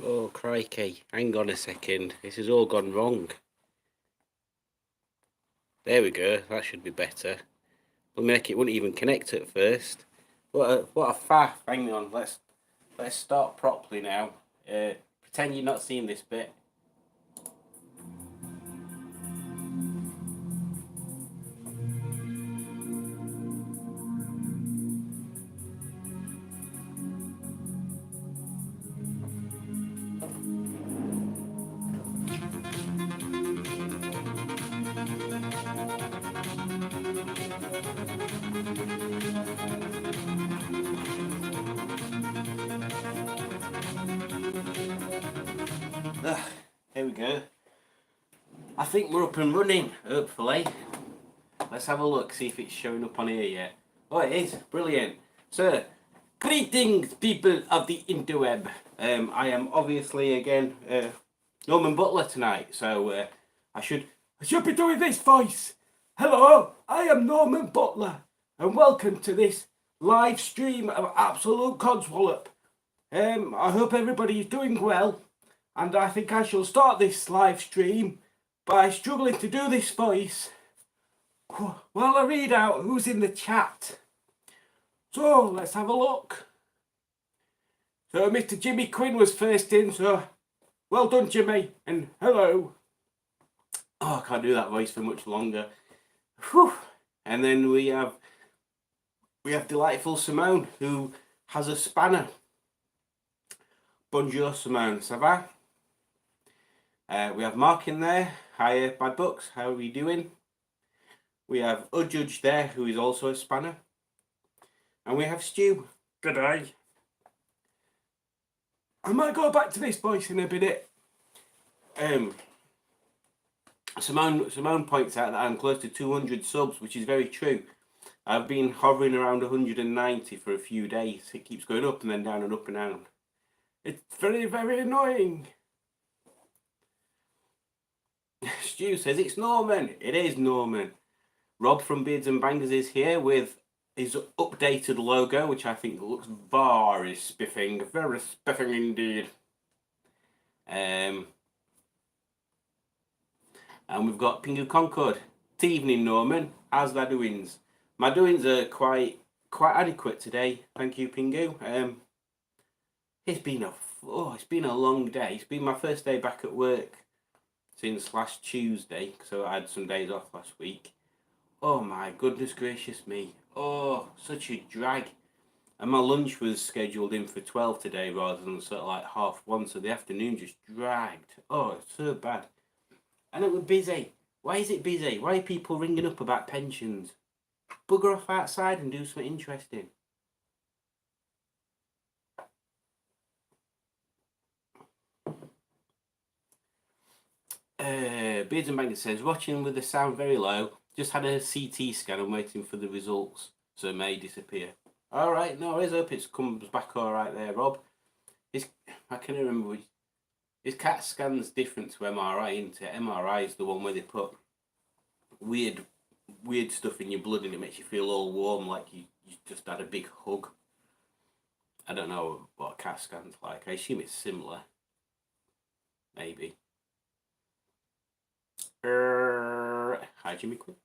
Oh, crikey. Hang on a second. This has all gone wrong. There we go. That should be better. It wouldn't even connect at first. What a faff. Hang on. Let's start properly now. Pretend you're not seeing this bit. Here we go. I think we're up and running, hopefully. Let's have a look, see if it's showing up on here yet. Oh, it is. Brilliant. So, greetings, people of the interweb. I am obviously, again, Norman Butler tonight, so I should be doing this voice. Hello, I am Norman Butler, and welcome to this live stream of Absolute Codswallop. I hope everybody is doing well, and I think I shall start this live stream by struggling to do this voice while I read out who's in the chat. So let's have a look. So Mr. Jimmy Quinn was first in, so well done, Jimmy, and hello. Oh, I can't do that voice for much longer. Whew. And then we have delightful Simone, who has a spanner. Bonjour, Simone, ça va? We have Mark in there. Hiya, Bad Books, how are we doing? We have Udjudge there, who is also a spanner. And we have Stu. Good day. I might go back to this voice in a minute. Simone points out that I'm close to 200 subs, which is very true. I've been hovering around 190 for a few days. It keeps going up and then down and up and down. It's very, very annoying. Stu says it's Norman. It is Norman. Rob from Beards and Bangers is here with his updated logo, which I think looks very spiffing indeed. And we've got Pingu Concord. Good evening, Norman. How's that doings? My doings are quite adequate today. Thank you, Pingu. It's been a long day. It's been my first day back at work since last Tuesday, so I had some days off last week. Oh my goodness gracious me. Oh, such a drag. And my lunch was scheduled in for 12 today rather than sort of like 1:30, so the afternoon just dragged. Oh, it's so bad. And it was busy. Why is it busy? Why are people ringing up about pensions? Bugger off outside and do something interesting. Beards and Bangers says, watching with the sound very low. Just had a CT scan and waiting for the results, so it may disappear. Alright, no, I hope it comes back alright there, Rob. I can remember which. His CAT scan's different to MRI, isn't it? MRI is the one where they put weird stuff in your blood and it makes you feel all warm, like you just had a big hug. I don't know what a CAT scan's like. I assume it's similar. Maybe. Hi, Jimmy Quinn.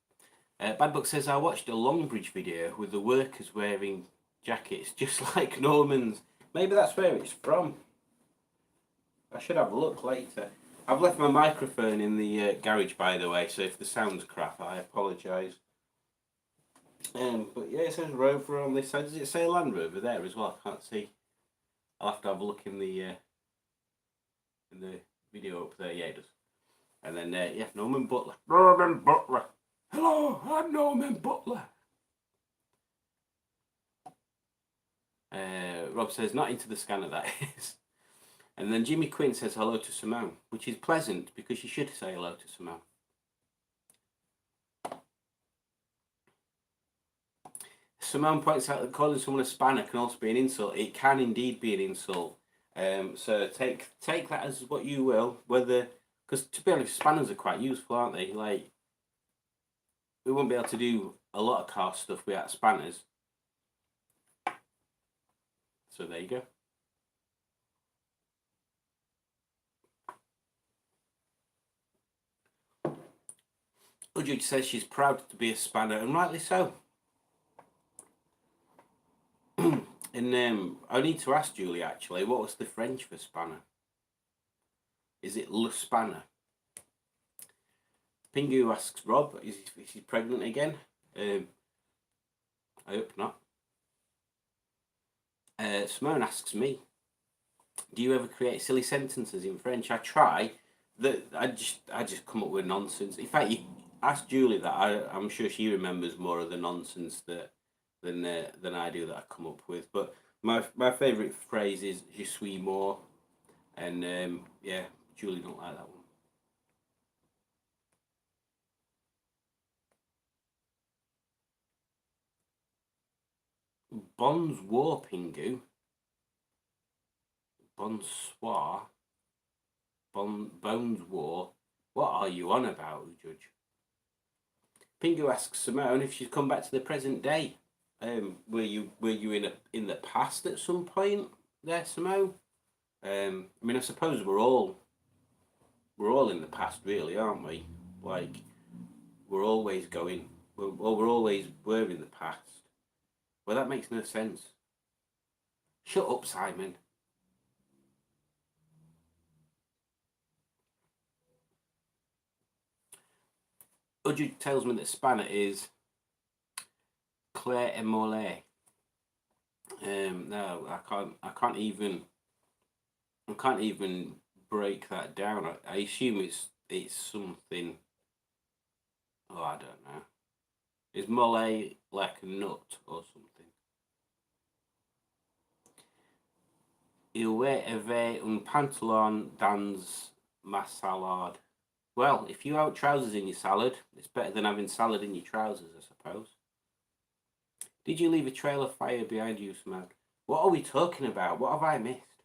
Bad Book says, I watched a Longbridge video with the workers wearing jackets just like Norman's. Maybe that's where it's from. I should have a look later. I've left my microphone in the garage, by the way, so if the sound's crap, I apologise. But yeah, it says Rover on this side. Does it say Land Rover there as well? I can't see. I'll have to have a look in the video up there. Yeah, it does. And then, yeah, Norman Butler. Norman Butler. Hello, I'm Norman Butler. Rob says, not into the scanner, that is. And then Jimmy Quinn says hello to Simone, which is pleasant because you should say hello to Simone. Simone points out that calling someone a spanner can also be an insult. It can indeed be an insult. So take that as what you will. Whether, because to be honest, spanners are quite useful, aren't they? Like, we won't be able to do a lot of car stuff without spanners. So there you go. Udridge says she's proud to be a Spanner, and rightly so. And I need to ask Julie, actually, what was the French for spanner? Is it le spanner? Pingu asks Rob, is he pregnant again? I hope not. Simone asks me, do you ever create silly sentences in French? I try. I just come up with nonsense. In fact, you ask Julie that. I'm sure she remembers more of the nonsense than I do that I come up with. But my favourite phrase is "je suis mort," and yeah, Julie don't like that one. Bonsoir, Pingu. Bonsoir. Bones War. What are you on about, Judge? Pingu asks Simone if she's come back to the present day. Were you in the past at some point there, Simone? I mean, I suppose we're all in the past, really, aren't we? Like we're always going. We're always were in the past. Well, that makes no sense. Shut up, Simon. Udrid tells me that Spanner is Claire Emole. No, I can't even break that down. I assume it's something. Oh, I don't know. Is mole like a nut or something? Il avait un pantalon dans ma salade. Well, if you have trousers in your salad, it's better than having salad in your trousers, I suppose. Did you leave a trail of fire behind you, Simone? What are we talking about? What have I missed?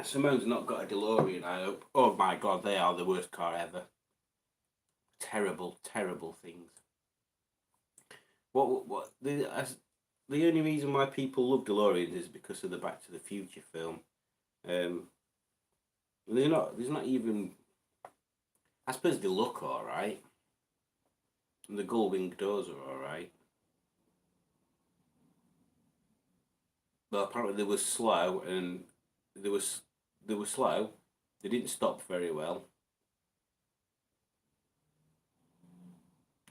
Simone's not got a DeLorean, I hope. Oh my god, they are the worst car ever. Terrible, terrible things. What the only reason why people love DeLoreans is because of the Back to the Future film. There's not even. I suppose they look all right, and the gull wing doors are all right. But apparently they were slow, and they were slow. They didn't stop very well.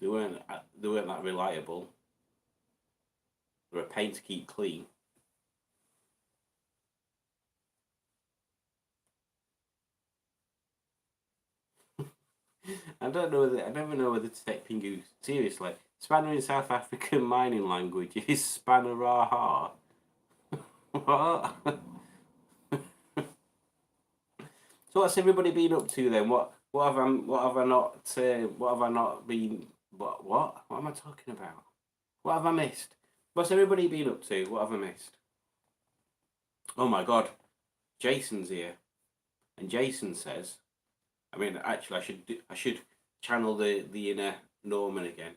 They weren't that reliable. They were a pain to keep clean. I never know whether to take Pingu seriously. Spanner in South African mining language is Spanner Raha. What? So what's everybody been up to then? What have I not been? What am I talking about? What have I missed? What's everybody been up to? What have I missed? Oh my god, Jason's here, and Jason says, I mean, actually, I should channel the inner Norman again.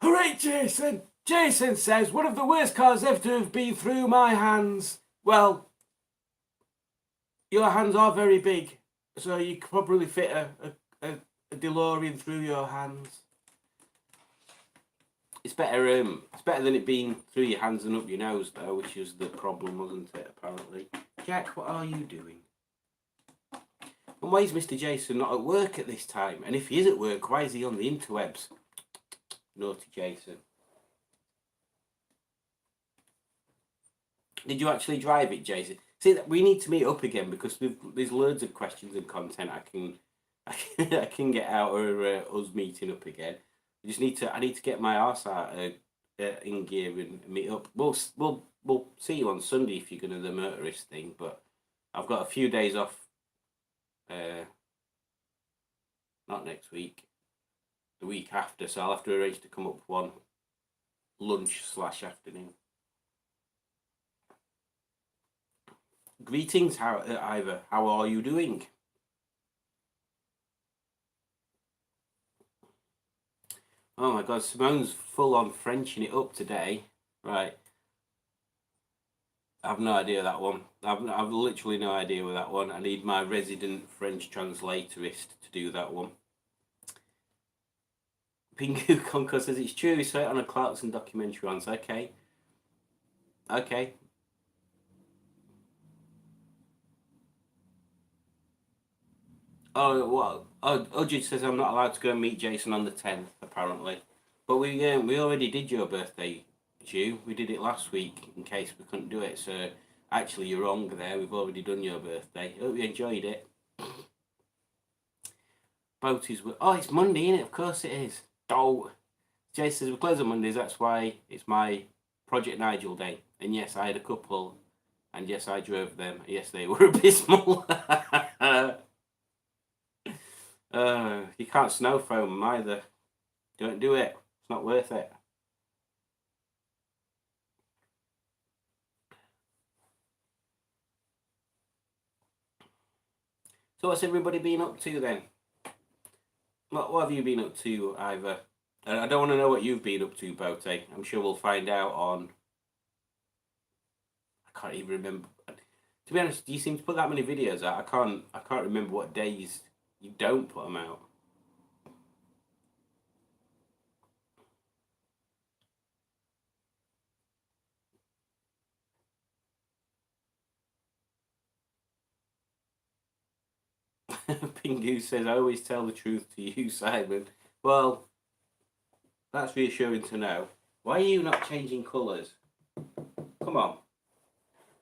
Hooray, Jason! Jason says one of the worst cars ever to have been through my hands. Well, your hands are very big, so you could probably fit a DeLorean through your hands. It's better. It's better than it being through your hands and up your nose, though, which is the problem, wasn't it? Apparently, Jack, what are you doing? And why is Mr. Jason not at work at this time? And if he is at work, why is he on the interwebs? Naughty Jason. Did you actually drive it, Jason? See, we need to meet up again because there's loads of questions and content I can get out of us meeting up again. I need to get my arse out in gear and meet up. We'll see you on Sunday if you're going to the motorist thing. But I've got a few days off. Not next week, the week after. So I'll have to arrange to come up one lunch/afternoon. Greetings, Ivor. How are you doing? Oh my god, Simone's full on Frenching it up today. Right. I've no idea that one. I've literally no idea with that one. I need my resident French translatorist to do that one. Pingu Conco says it's true. We saw it on a Clarkson documentary once. Okay. Okay. Oh, well, Udge says I'm not allowed to go and meet Jason on the 10th, apparently. But we already did your birthday, Jew. We did it last week in case we couldn't do it. So actually, you're wrong there. We've already done your birthday. Hope you enjoyed it. Boaties were. Oh, it's Monday, isn't it? Of course it is. Oh, Jason says we close on Mondays. That's why it's my Project Nigel day. And yes, I had a couple. And yes, I drove them. Yes, they were abysmal. You can't snow foam them either. Don't do it. It's not worth it. So what's everybody been up to then? What have you been up to, Ivor? I don't want to know what you've been up to, Bote. I'm sure we'll find out on... I can't even remember. To be honest, you seem to put that many videos out. I can't remember what days you don't put them out. Pingu says, I always tell the truth to you, Simon. Well, that's reassuring to know. Why are you not changing colours? Come on.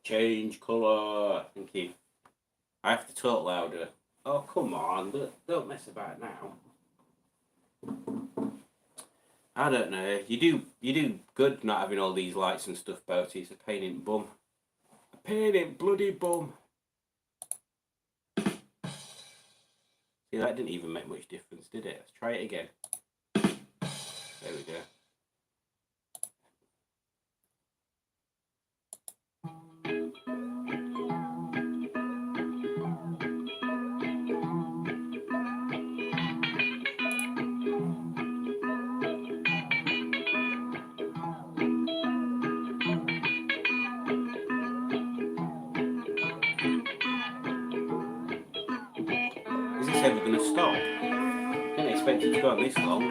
Change colour. Thank you. I have to talk louder. Oh, come on. Don't mess about now. I don't know. You do good not having all these lights and stuff, Boaty. It's a pain in the bum. A pain in bloody bum. See, that didn't even make much difference, did it? Let's try it again. There we go. Is this ever going to stop? Didn't expect it to go on this long.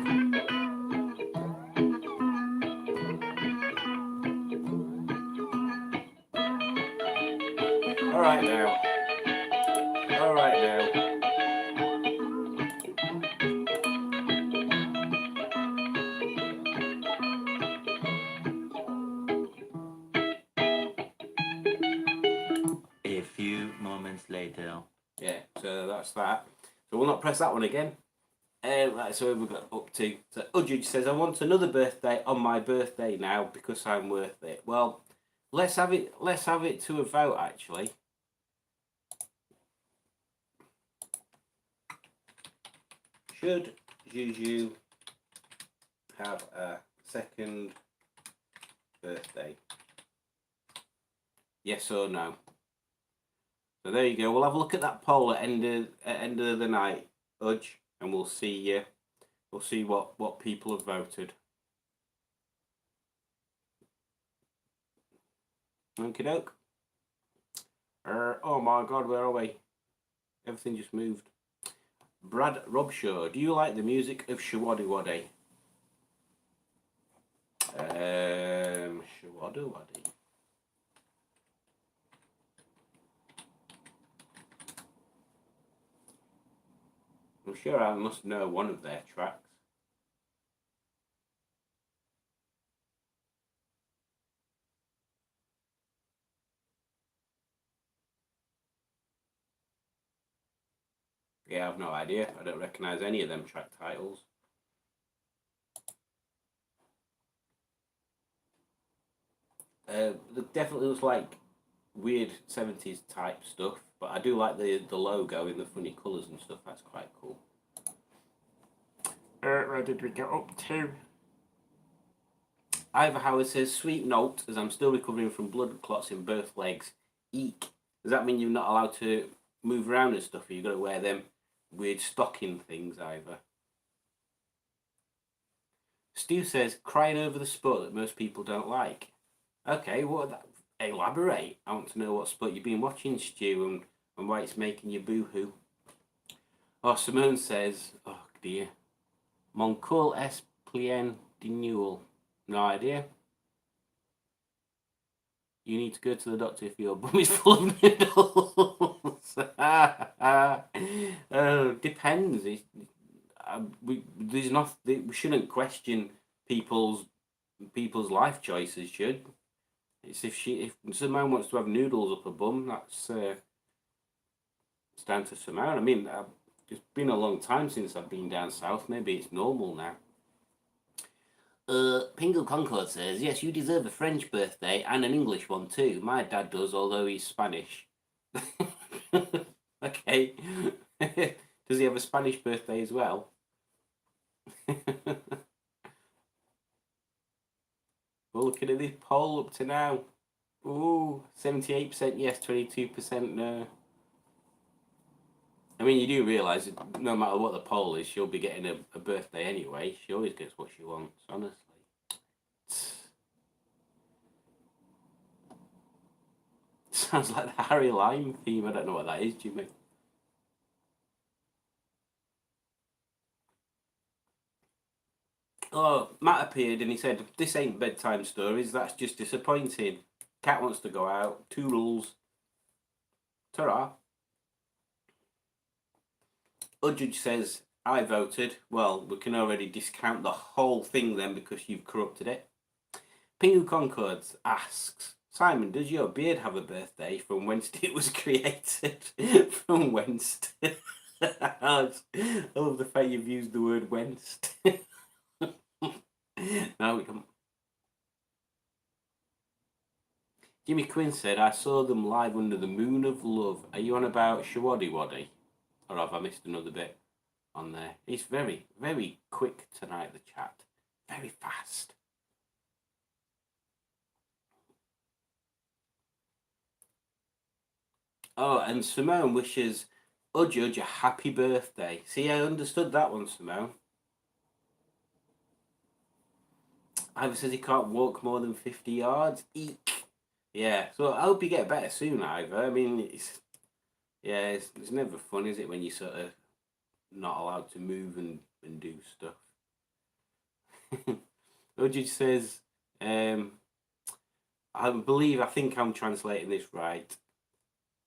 Alright now. Alright now. A few moments later. Yeah, so that's that. So we'll not press that one again. Right, so we've got up to. So Udridge says, I want another birthday on my birthday now because I'm worth it. Well, let's have it to a vote actually. Should Juju have a second birthday? Yes or no? So there you go. We'll have a look at that poll at end of the night, Udge, and we'll see. We'll see what people have voted. Okie doke. Oh my God, where are we? Everything just moved. Brad Robshaw, do you like the music of Showaddywaddy? Showaddywaddy. I'm sure I must know one of their tracks. Yeah, I've no idea. I don't recognise any of them track titles. It definitely looks like weird 70s type stuff, but I do like the logo in the funny colours and stuff. That's quite cool. Where did we get up to? Ivor Howard says, sweet note, as I'm still recovering from blood clots in both legs. Eek. Does that mean you're not allowed to move around and stuff? Or you've got to wear them weird stocking things, Ivor? Stu says, crying over the sport that most people don't like. Okay, what? elaborate. I want to know what sport you've been watching, Stu, and why it's making you boo-hoo. Oh, Simone says, oh dear, Moncol es plien de newel. No idea. You need to go to the doctor if your bum is full of needles. Depends. We shouldn't question people's life choices. Should it's if Simone wants to have noodles up her bum, that's it's down to Simone. I mean, it's been a long time since I've been down south. Maybe it's normal now. Pingu Concord says, yes, you deserve a French birthday and an English one too. My dad does, although he's Spanish. Okay. Does he have a Spanish birthday as well? We're looking at this poll up to now. Ooh, 78% yes, 22% no. I mean, you do realise that no matter what the poll is, she'll be getting a birthday anyway. She always gets what she wants, honestly. Sounds like the Harry Lime theme. I don't know what that is, Jimmy. Oh, Matt appeared and he said, this ain't bedtime stories, that's just disappointing. Cat wants to go out. 2 rules. Ta-ra. Udjudge says, I voted. Well, we can already discount the whole thing then because you've corrupted it. Pingu Concords asks, Simon, does your beard have a birthday from whence it was created? From whence? I love the fact you've used the word whence. Now we come. Jimmy Quinn said, I saw them live under the moon of love. Are you on about Shawaddy Waddy? Or have I missed another bit on there? It's very, very quick tonight, the chat. Very fast. Oh, and Simone wishes Udjudge a happy birthday. See, I understood that one, Simone. Ivor says he can't walk more than 50 yards. Eek. Yeah, so I hope you get better soon, Ivor. I mean, it's never fun, is it, when you're sort of not allowed to move and do stuff. Udjudge says, I think I'm translating this right.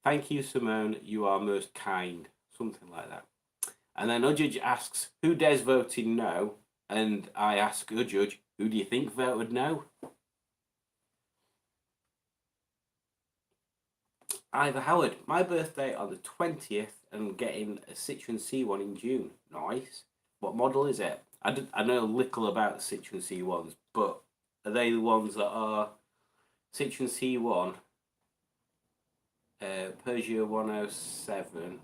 Thank you, Simone. You are most kind. Something like that. And then Udjudge asks, who dares voting no? And I ask Udjudge, who do you think voted no? Ivor Howard, my birthday on the 20th and getting a Citroen C1 in June. Nice. What model is it? I know little about the Citroen C1s, but are they the ones that are Citroen C1, Peugeot 107?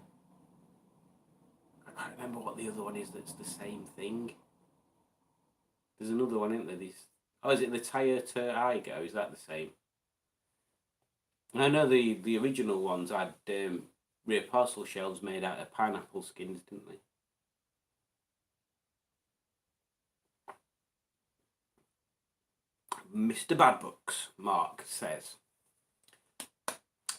I can't remember what the other one is that's the same thing. There's another one, isn't there? Oh, is it the Toyota Aygo? Is that the same? I know the original ones had rear parcel shelves made out of pineapple skins, didn't they? Mr. Badbooks, Mark says,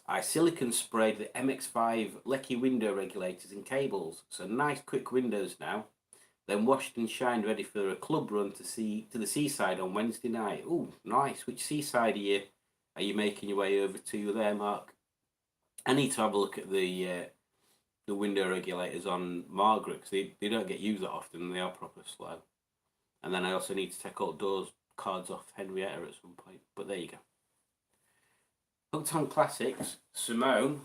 I silicon sprayed the MX-5 Lecky window regulators and cables, so nice quick windows now. Then washed and shined ready for a club run to the seaside on Wednesday night. Ooh, nice. Which seaside are you making your way over to there, Mark? I need to have a look at the window regulators on Margaret because they don't get used that often and they are proper slow. And then I also need to take all doors cards off Henrietta at some point. But there you go. Hooked on Classics, Simone,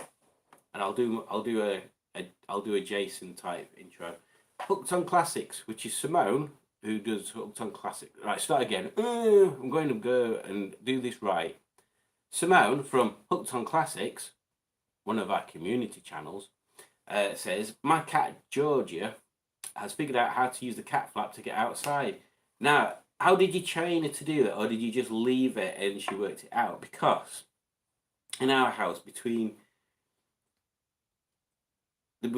and I'll do a Jason type intro. Hooked on Classics, which is Simone, who does Hooked on Classics. Right, start again. I'm going to go and do this right. Simone from Hooked on Classics, one of our community channels, says, my cat Georgia has figured out how to use the cat flap to get outside. Now, how did you train her to do it, or did you just leave it and she worked it out? Because in our house, we've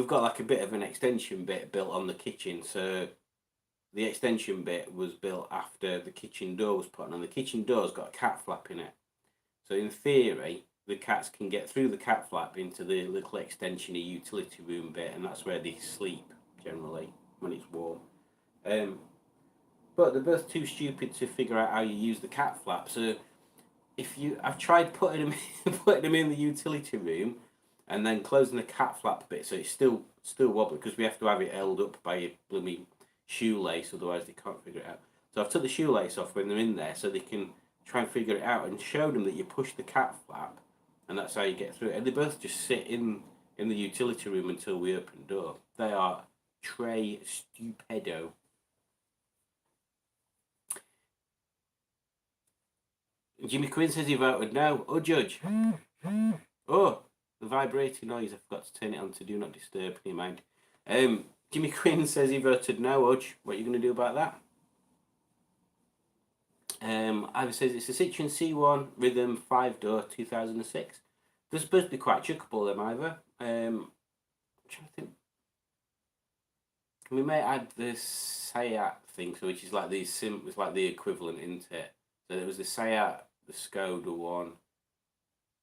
got like a bit of an extension bit built on the kitchen, so the extension bit was built after the kitchen door was put on, and the kitchen door's got a cat flap in it. So in theory, the cats can get through the cat flap into the little extension of utility room bit, and that's where they sleep generally when it's warm. But they're both too stupid to figure out how you use the cat flap. So I've tried putting them in the utility room, and then closing the cat flap bit, so it's still wobbly because we have to have it held up by a blooming shoelace, otherwise they can't figure it out. So I've took the shoelace off when they're in there, so they can try and figure it out, and show them that you push the cat flap, and that's how you get through it. And they both just sit in the utility room until we open the door. They are Trey stupido. Jimmy Quinn says he voted no. Oh, Judge. Oh, the vibrating noise. I forgot to turn it on to do not disturb. Never mind. Jimmy Quinn says he voted no. Udge, what are you going to do about that? Ivor says it's a Citroen C1 Rhythm 5-door 2006. They're supposed to be quite chuckable, them, Ivor. I'm trying to think. We may add the Seat thing, so which is like it's like the equivalent, isn't it? So there was the Seat, the Skoda one,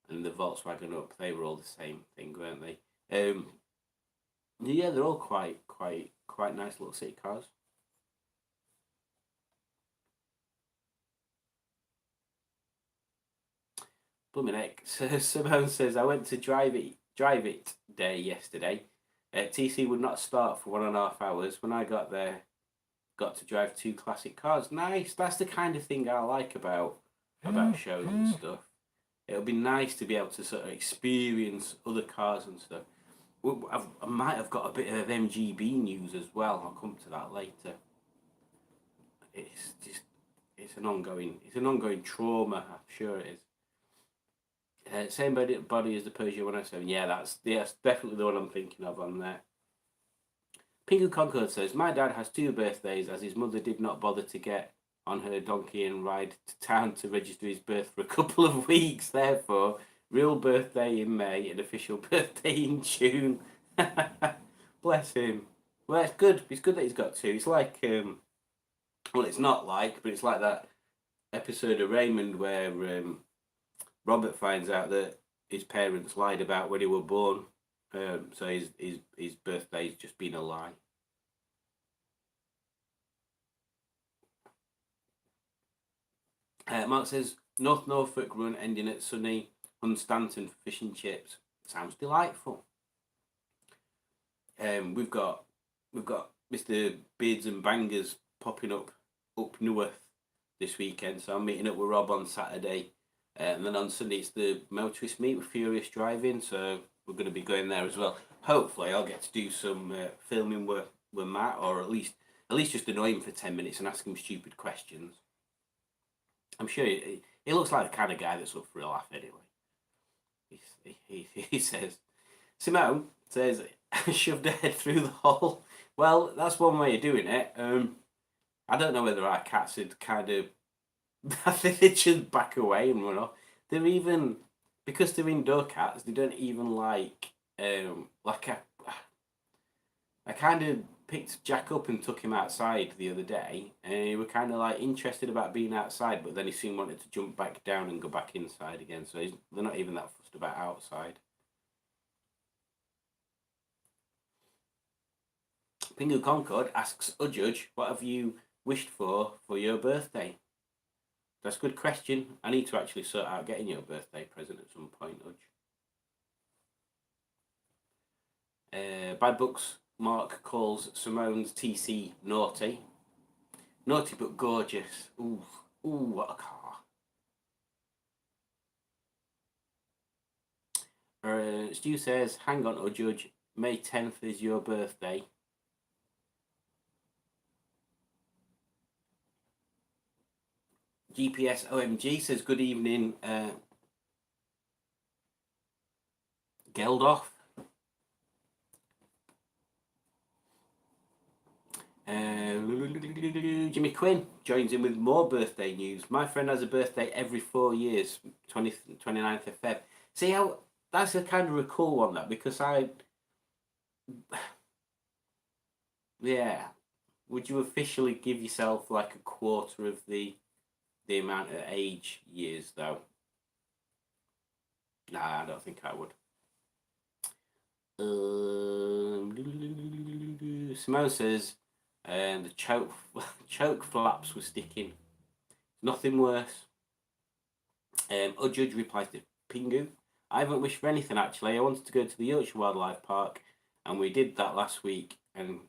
and the Volkswagen Up. They were all the same thing, weren't they? Yeah, they're all quite nice little city cars. Blooming heck. So Simone says, I went to drive it day yesterday. TC would not start for 1.5 hours. When I got there, got to drive 2 classic cars. Nice. That's the kind of thing I like about shows and stuff. It would be nice to be able to sort of experience other cars and stuff. I might have got a bit of MGB news as well. I'll come to that later. It's an ongoing trauma. I'm sure it is. Same body as the Peugeot 107. Yeah, that's definitely the one I'm thinking of on there. Pingu Concord says, my dad has 2 birthdays as his mother did not bother to get on her donkey and ride to town to register his birth for a couple of weeks. Therefore, real birthday in May and official birthday in June. Bless him. Well, it's good. It's good that he's got 2. It's like, well, it's not like, but it's like that episode of Raymond where Robert finds out that his parents lied about when he was born. So his birthday's just been a lie. Mark says North Norfolk run ending at sunny Hunstanton for fish and chips. Sounds delightful. We've got Mr. Beards and Bangers popping up north this weekend, so I'm meeting up with Rob on Saturday, and then on Sunday it's the motorist meet with Furious Driving, so we're going to be going there as well. Hopefully I'll get to do some filming with Matt, or at least just annoy him for 10 minutes and ask him stupid questions. I'm sure he looks like the kind of guy that's up for a laugh anyway. He says, Simone says, shoved her head through the hole. Well, that's one way of doing it. I don't know whether our cats would kind of, I think they just back away and run off. They're even, because they're indoor cats, they don't even like I kind of picked Jack up and took him outside the other day, and he were kind of like interested about being outside, but then he soon wanted to jump back down and go back inside again, so they're not even that fussed about outside. Pingu Concord asks Judge, what have you wished for your birthday? That's a good question. I need to actually sort out getting your birthday present at some point, Udge. Bad Books Mark calls Simone's TC naughty. Naughty but gorgeous. Ooh, what a car. Stu says, hang on, Judge. May 10th is your birthday. GPS OMG says, good evening, Geldof. Jimmy Quinn joins in with more birthday news. My friend has a birthday every 4 years, 29th of Feb. See how that's a kind of a cool one, that, because yeah. Would you officially give yourself like a quarter of the amount of age years though? Nah, I don't think I would. Simone says, the choke flaps were sticking. Nothing worse. Judge replies to Pingu. I haven't wished for anything actually. I wanted to go to the Yorkshire Wildlife Park, and we did that last week, and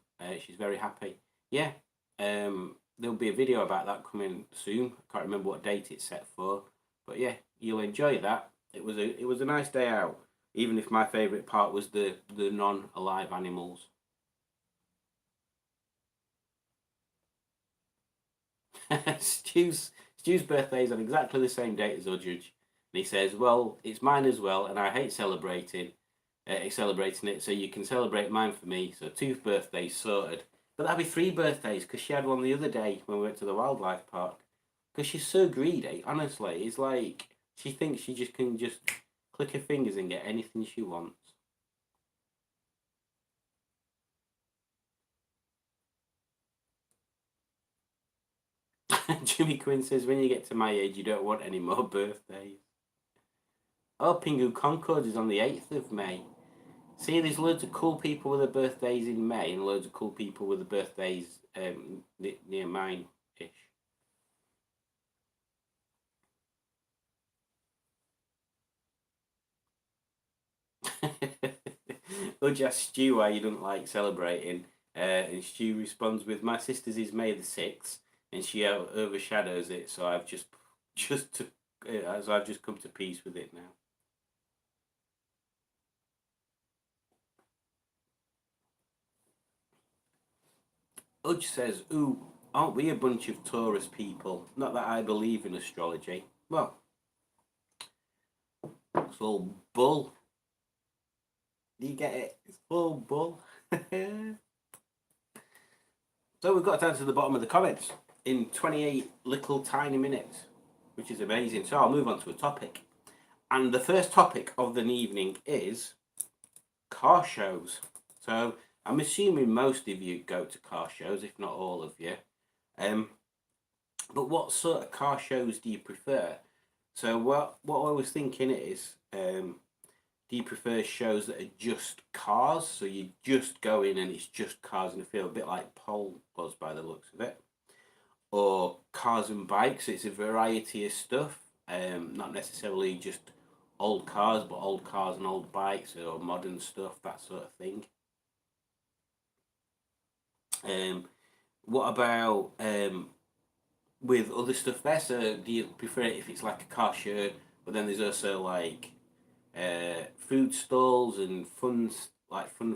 she's very happy. Yeah, there'll be a video about that coming soon. I can't remember what date it's set for, but yeah, you'll enjoy that. It was a nice day out, even if my favourite part was the non-alive animals. Stu's birthday is on exactly the same date as Udge, and he says, "Well, it's mine as well, and I hate celebrating it. So you can celebrate mine for me. So 2 birthdays sorted. But that'd be 3 birthdays because she had one the other day when we went to the wildlife park. Because she's so greedy. Honestly, it's like she thinks she just can just click her fingers and get anything she wants." Jimmy Quinn says, "When you get to my age, you don't want any more birthdays." Oh, Pingu Concord is on the 8th of May. See, there's loads of cool people with their birthdays in May and loads of cool people with their birthdays near mine-ish. Udge asks Stu why you don't like celebrating, and Stu responds with, "My sister's is May the 6th, and she overshadows it, so I've just come to peace with it now." Udge says, "Ooh, aren't we a bunch of Taurus people? Not that I believe in astrology." Well, it's all bull. Do you get it? It's all bull. So we've got down to the bottom of the comments in 28 little tiny minutes, which is amazing. So I'll move on to a topic. And the first topic of the evening is car shows. So I'm assuming most of you go to car shows, if not all of you. But what sort of car shows do you prefer? So what I was thinking is, do you prefer shows that are just cars? So you just go in and it's just cars in the field, a bit like Pole was by the looks of it. Or cars and bikes, it's a variety of stuff. Not necessarily just old cars, but old cars and old bikes or modern stuff, that sort of thing. What about with other stuff there? So do you prefer it if it's like a car show, but then there's also like food stalls and fun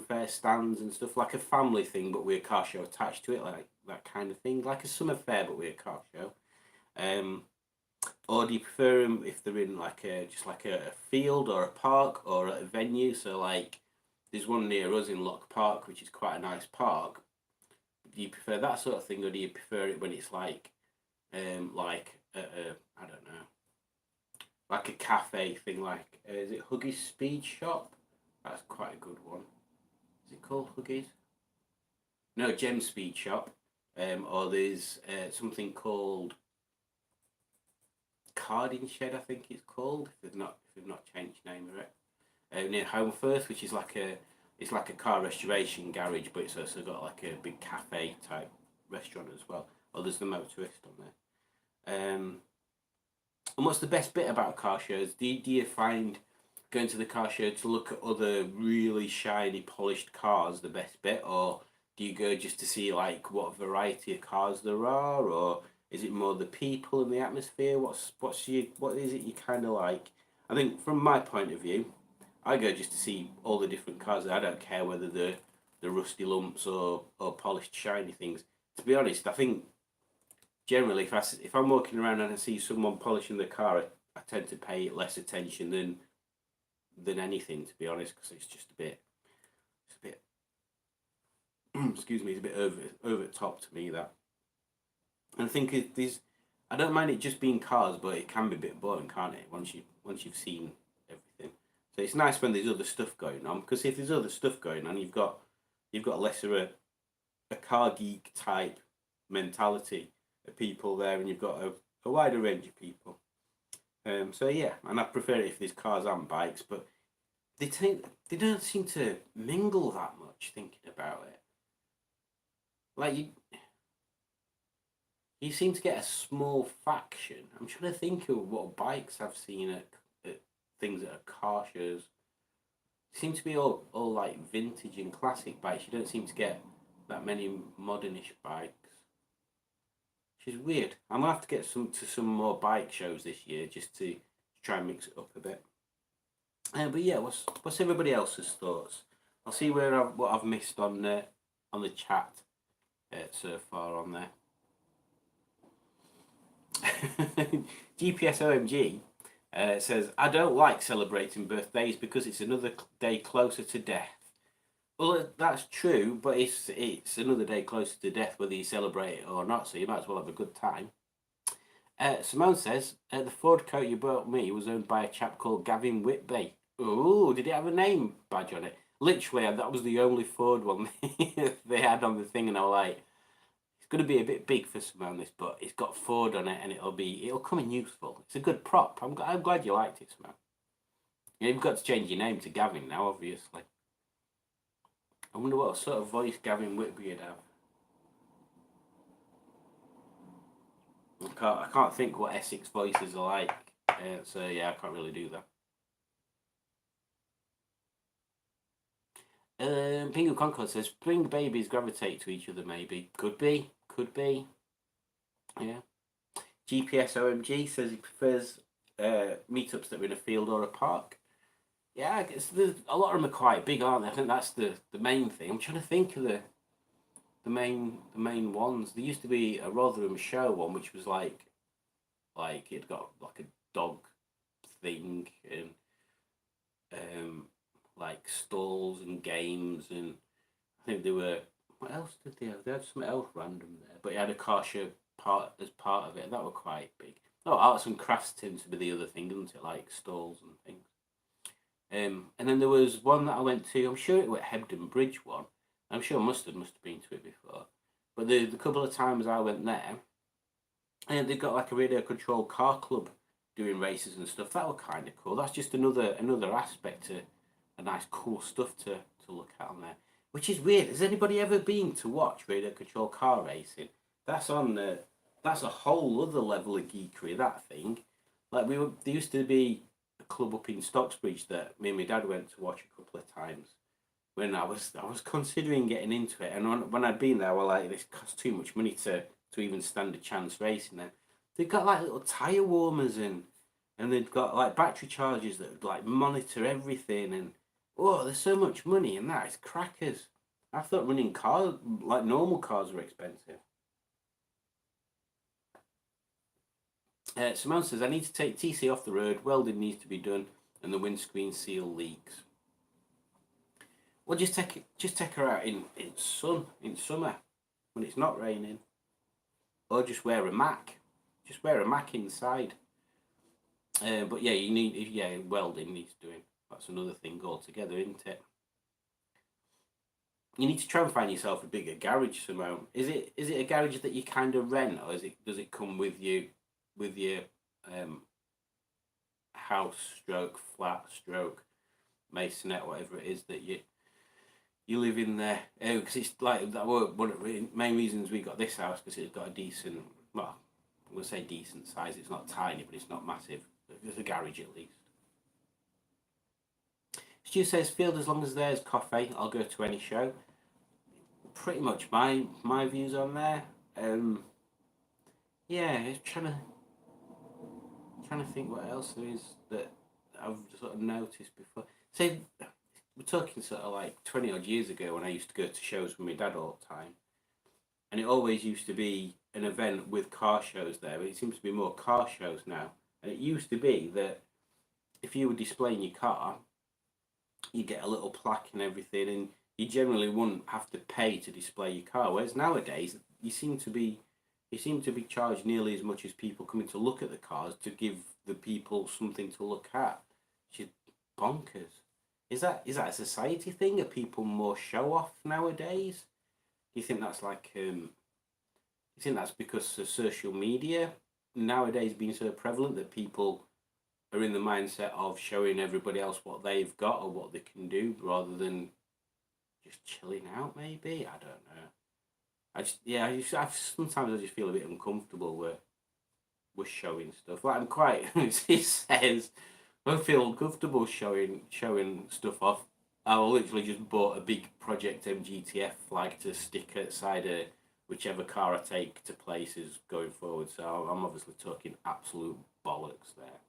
fair stands and stuff, like a family thing, but with a car show attached to it, like that kind of thing, like a summer fair but with a car show. Or do you prefer them if they're in like a field or a park or at a venue? So like, there's one near us in Lock Park, which is quite a nice park. Do you prefer that sort of thing, or do you prefer it when it's like I don't know, like a cafe thing, like is it Huggies Speed Shop? That's quite a good one. Is it called Huggies? No, Gem Speed Shop. Or there's something called Carding Shed, I think it's called. If they've not changed the name of it. Near Home First, which is like a car restoration garage, but it's also got like a big cafe type restaurant as well. Or there's the Motorist on there. And what's the best bit about car shows? Do you find going to the car show to look at other really shiny, polished cars the best bit, or do you go just to see like what variety of cars there are, or is it more the people and the atmosphere? What is it you kind of like? I think from my point of view, I go just to see all the different cars. I don't care whether the rusty lumps or polished shiny things. To be honest, I think generally if I'm walking around and I see someone polishing the car, I tend to pay less attention than anything, to be honest, because it's a bit excuse me, it's a bit over the top to me, that. And I think I don't mind it just being cars, but it can be a bit boring, can't it? Once you've seen everything, so it's nice when there's other stuff going on, because if there's other stuff going on, you've got lesser a car geek type mentality of people there, and you've got a wider range of people. So yeah, and I prefer it if there's cars and bikes, but they don't seem to mingle that much. Thinking about it, like you seem to get a small faction. I'm trying to think of what bikes I've seen at things that are car shows. Seem to be all like vintage and classic bikes. You don't seem to get that many modernish bikes, which is weird. I'm gonna have to get some more bike shows this year just to try and mix it up a bit. But yeah, what's everybody else's thoughts? I'll see what I've missed on the chat so far on there. GPS OMG says, I don't like celebrating birthdays because it's another day closer to death. Well, that's true, but it's another day closer to death whether you celebrate it or not, so you might as well have a good time. Simone says, the Ford coat you bought me was owned by a chap called Gavin Whitby. Ooh, did it have a name badge on it? Literally, that was the only Ford one they had on the thing, and I was like, it's going to be a bit big for Simone, this, but it's got Ford on it, and it'll come in useful. It's a good prop. I'm glad you liked it, Simone. You've got to change your name to Gavin now, obviously. I wonder what sort of voice Gavin Whitby would have. I can't think what Essex voices are like, so yeah, I can't really do that. Pingu Concord says, spring babies gravitate to each other, maybe. Could be. Yeah. GPS OMG says he prefers meetups that are in a field or a park. Yeah, I guess a lot of them are quite big, aren't they? I think that's the main thing. I'm trying to think of the main ones. There used to be a Rotherham show one, which was like it got like a dog thing and like stalls and games, and I think they were. What else did they have? They had something else random there, but it had a car show part as part of it, and that were quite big. Oh, arts and crafts tends to be the other thing, doesn't it? Like stalls and things. And then there was one that I went to. I'm sure it was Hebden Bridge one. I'm sure Mustard must have been to it before. But the couple of times I went there, and they've got like a radio controlled car club doing races and stuff. That were kind of cool. That's just another aspect to a nice cool stuff to look at on there. Which is weird. Has anybody ever been to watch radio controlled car racing? That's that's a whole other level of geekery. That thing, like there used to be a club up in Stocksbridge that me and my dad went to watch a couple of times when I was considering getting into it, and when I'd been there, I was like, this costs too much money to even stand a chance racing them. They've got like little tyre warmers and they've got like battery chargers that like monitor everything, and oh, there's so much money in that. It's crackers. I thought running cars, like normal cars, were expensive. Simone says, I need to take TC off the road, welding needs to be done, and the windscreen seal leaks. Well, just take her out in summer, when it's not raining. Or just wear a Mac. Just wear a Mac inside. But yeah, welding needs doing. That's another thing altogether, isn't it? You need to try and find yourself a bigger garage, Simone. Is it a garage that you kind of rent, or does it come with your house stroke flat stroke masonette, whatever it is that you live in there? Because it's like that. One of the main reasons we got this house, because it's got a decent, well, I'm gonna say decent size. It's not tiny, but it's not massive. There's a garage at least. Stu says, field as long as there's coffee, I'll go to any show. Pretty much my views on there. Yeah, trying to think what else there is that I've sort of noticed before. Say, we're talking sort of like 20 odd years ago when I used to go to shows with my dad all the time, and it always used to be an event with car shows there. But it seems to be more car shows now, and it used to be that if you were displaying your car, you get a little plaque and everything, and you generally wouldn't have to pay to display your car. Whereas nowadays, you seem to be charged nearly as much as people coming to look at the cars to give the people something to look at. Which is bonkers. Is that a society thing? Are people more show off nowadays? Do you think that's like you think that's because of social media nowadays being so prevalent that people are in the mindset of showing everybody else what they've got or what they can do, rather than just chilling out. Maybe, I don't know. Sometimes I just feel a bit uncomfortable with showing stuff. Like I'm quite. He says I feel uncomfortable showing stuff off. I literally just bought a big Project MGTF flag to stick outside whichever car I take to places going forward. So I'm obviously talking absolute bollocks there.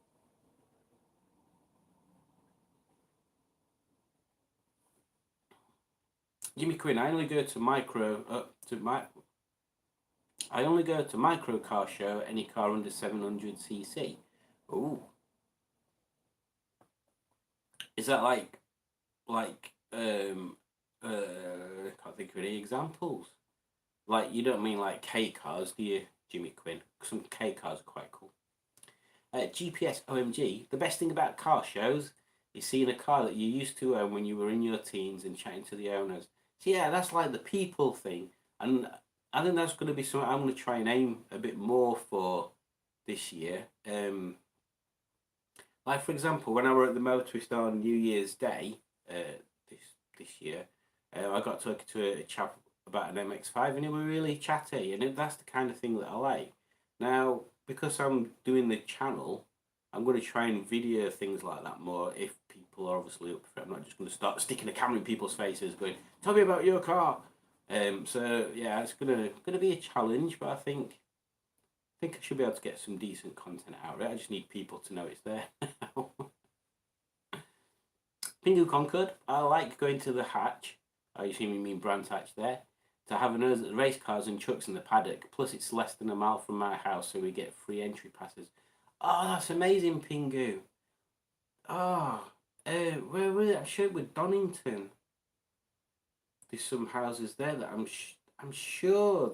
Jimmy Quinn, I only go to micro car show any car under 700cc. Ooh, is that can't think of any examples. Like, you don't mean like K cars, do you, Jimmy Quinn? Some K cars are quite cool. GPS OMG, the best thing about car shows is seeing a car that you used to own when you were in your teens and chatting to the owners. So yeah, that's like the people thing. And I think that's going to be something I'm going to try and aim a bit more for this year. Like, for example, when I were at the Motorist on New Year's Day this year, I got talking to a chap about an MX-5 and he was really chatty, and that's the kind of thing that I like. Now, because I'm doing the channel, I'm going to try and video things like that more if people are obviously up for it. I'm not just going to start sticking a camera in people's faces going, tell me about your car. So yeah, it's gonna be a challenge, but I think I should be able to get some decent content out of it. I just need people to know it's there. Pingu Concord, I like going to the hatch. I assume you mean Brands Hatch there. To have a nose at the race cars and trucks in the paddock. Plus, it's less than a mile from my house, so we get free entry passes. Oh, that's amazing, Pingu. Oh, where was it? I'm sure it was Donington. There's some houses there that I'm sure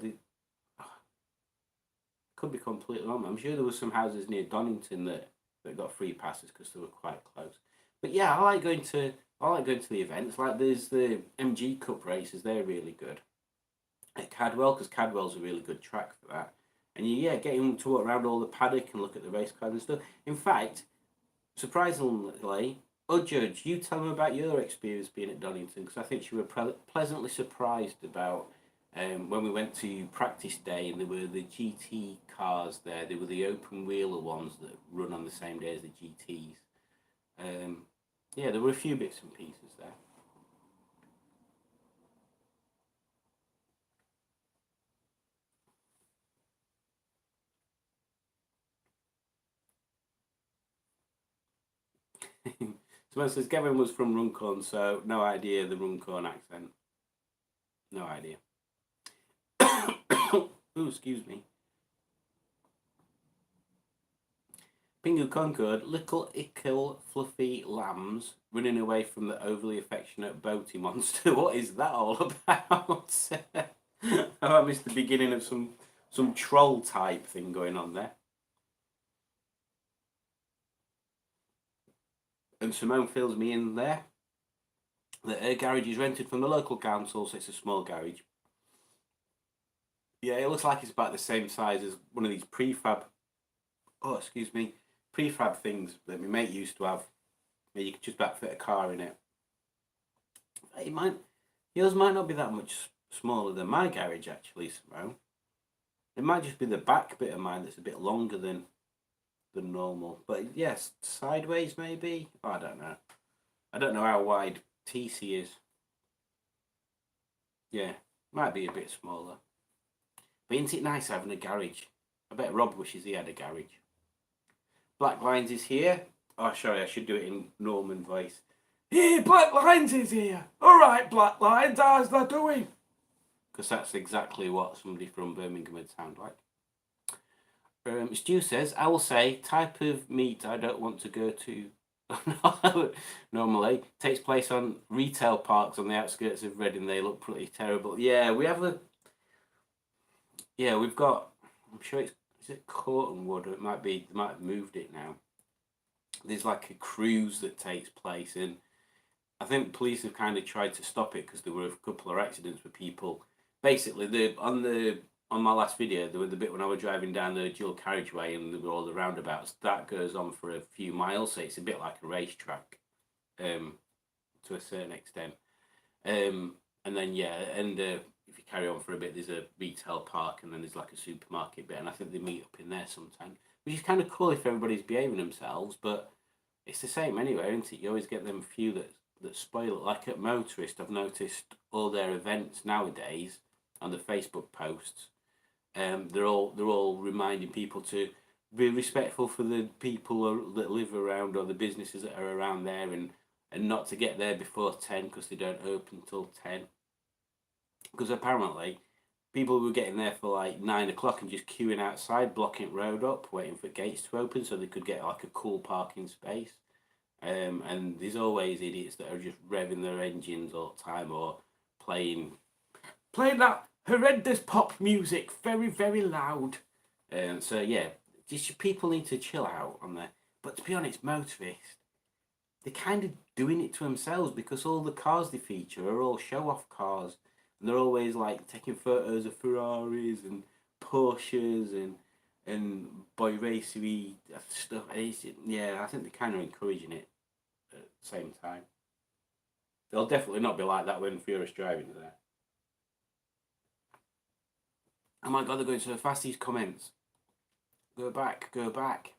could be completely wrong. I'm sure there were some houses near Donington that got free passes because they were quite close. But yeah, I like going to the events. Like there's the MG Cup races; they're really good at Cadwell, because Cadwell's a really good track for that. And getting to walk around all the paddock and look at the race cars and stuff. In fact, surprisingly, Judge, you tell them about your experience being at Donington, because I think you were pleasantly surprised about when we went to practice day and there were the GT cars there. They were the open wheeler ones that run on the same day as the GTs. Yeah, there were a few bits and pieces there. Someone says Gavin was from Runcorn, so no idea the Runcorn accent. No idea. Ooh, excuse me. Pingu Concord, little ickle fluffy lambs running away from the overly affectionate boaty monster. What is that all about? Oh, I missed the beginning of some troll type thing going on there. And Simone fills me in there that her garage is rented from the local council, so it's a small garage. Yeah, it looks like it's about the same size as one of these prefab things that my mate used to have, where you could just about fit a car in it. Yours might not be that much smaller than my garage, actually, Simone. It might just be the back bit of mine that's a bit longer than normal. But yes, sideways maybe? Oh, I don't know. I don't know how wide TC is. Yeah, might be a bit smaller. But isn't it nice having a garage? I bet Rob wishes he had a garage. Black Lines is here. Oh, sorry, I should do it in Norman voice. Yeah, Black Lines is here. All right, Black Lines, how's that doing? Because that's exactly what somebody from Birmingham would sound like. Stu says, I will say, type of meet I don't want to go to normally takes place on retail parks on the outskirts of Reading. They look pretty terrible. Yeah, we've got, I'm sure is it Cortonwood, or they might have moved it now. There's like a cruise that takes place, and I think police have kind of tried to stop it because there were a couple of accidents with people. Basically, on the on my last video, there was the bit when I was driving down the dual carriageway and there were all the roundabouts. That goes on for a few miles, so it's a bit like a racetrack, to a certain extent. And then if you carry on for a bit, there's a retail park and then there's like a supermarket bit, and I think they meet up in there sometimes, which is kind of cool if everybody's behaving themselves. But it's the same anyway, isn't it? You always get them few that spoil it. Like at Motorist, I've noticed all their events nowadays on the Facebook posts. They're all reminding people to be respectful for the people that live around or the businesses that are around there, and not to get there before 10 because they don't open until 10. Because apparently people were getting there for like 9 o'clock and just queuing outside, blocking road up, waiting for gates to open so they could get like a cool parking space. And there's always idiots that are just revving their engines all the time or playing that horrendous pop music very, very loud. So yeah, just people need to chill out on there. But to be honest, Motorist, they're kind of doing it to themselves because all the cars they feature are all show-off cars. And they're always like taking photos of Ferraris and Porsches and boy racery stuff. Yeah, I think they're kind of encouraging it at the same time. They'll definitely not be like that when Furious driving there. Oh my god, they're going so fast, these comments. Go back, go back.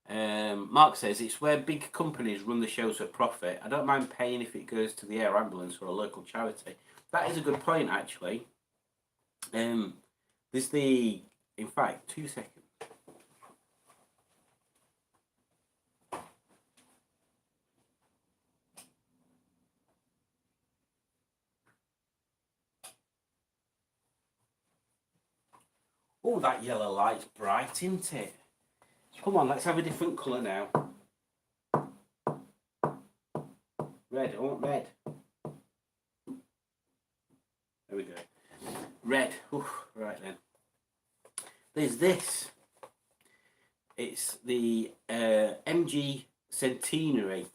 Mark says it's where big companies run the shows for profit. I don't mind paying if it goes to the air ambulance or a local charity. That is a good point, actually. There's in fact, 2 seconds. Oh, that yellow light's bright, isn't it? Come on, let's have a different colour now. Red, I want red. There we go. Red. Oof, right then. There's this. It's the MG Centenary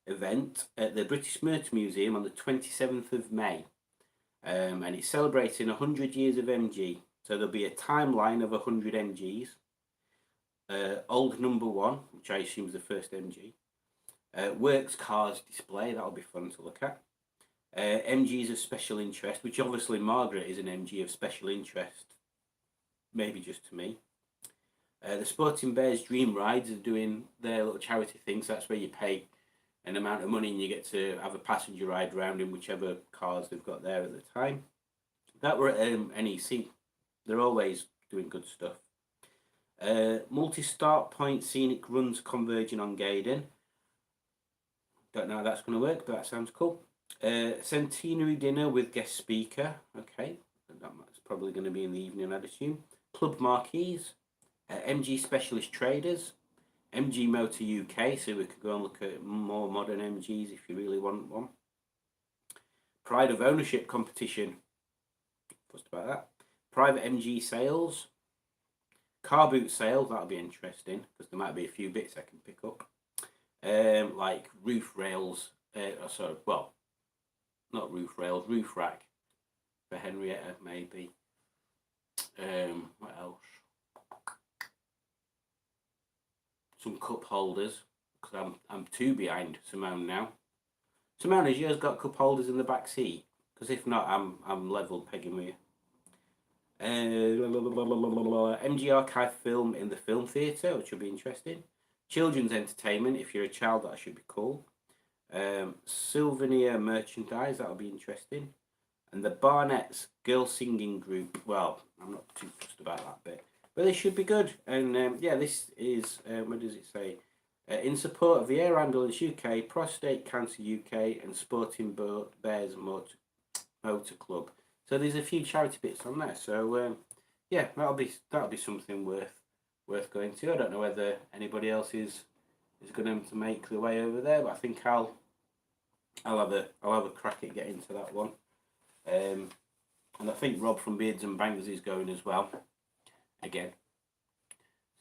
event at the British Motor Museum on the 27th of May. And it's celebrating 100 years of MG. So there'll be a timeline of 100 MGs. Old number 1, which I assume is the first MG. Works cars display, that'll be fun to look at. MGs of special interest, which obviously Margaret is an MG of special interest, maybe just to me. The Sporting Bears Dream Rides are doing their little charity things. That's where you pay an amount of money and you get to have a passenger ride around in whichever cars they've got there at the time. That were at NEC. They're always doing good stuff. Multi-start point scenic runs converging on Gaydon. Don't know how that's going to work, but that sounds cool. Centenary dinner with guest speaker. Okay, that's probably going to be in the evening, I'd assume. Club marquees. MG specialist traders. MG Motor UK, so we could go and look at more modern MGs if you really want one. Pride of ownership competition. Fussed about that. Private MG sales. Car boot sale, that'll be interesting because there might be a few bits I can pick up. Like roof rails, not roof rails, roof rack for Henrietta maybe. What else? Some cup holders because I'm 2 behind Simone now. Simone, has yours got cup holders in the back seat? Because if not, I'm level pegging with you. MG archive film in the film theatre, which will be interesting. Children's entertainment, if you're a child, that should be cool. Souvenir merchandise, that'll be interesting. And the Barnett's girl singing group, well, I'm not too fussed about that bit, but they should be good. And this is, what does it say? In support of the Air Ambulance UK, Prostate Cancer UK, and Sporting Bears Motor Club. So there's a few charity bits on there. So that'll be something worth going to. I don't know whether anybody else is going to make the way over there, but I think I'll have a crack at getting to that one. And I think Rob from Beards and Bangers is going as well. Again.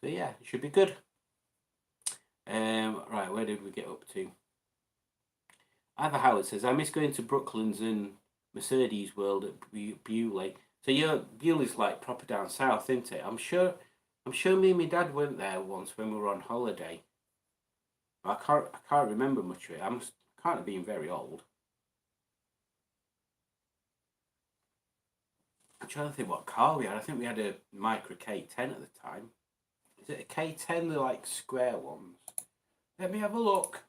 So yeah, it should be good. Right, where did we get up to? Ivor Howard says, I miss going to Brooklands and Mercedes World at Bewley. So your Bewley's like proper down south, isn't it? I'm sure me and my dad went there once when we were on holiday. I can't remember much of it. Can't have been very old. I'm trying to think what car we had. I think we had a Micra K10 at the time. Is it a K10, the like square ones? Let me have a look.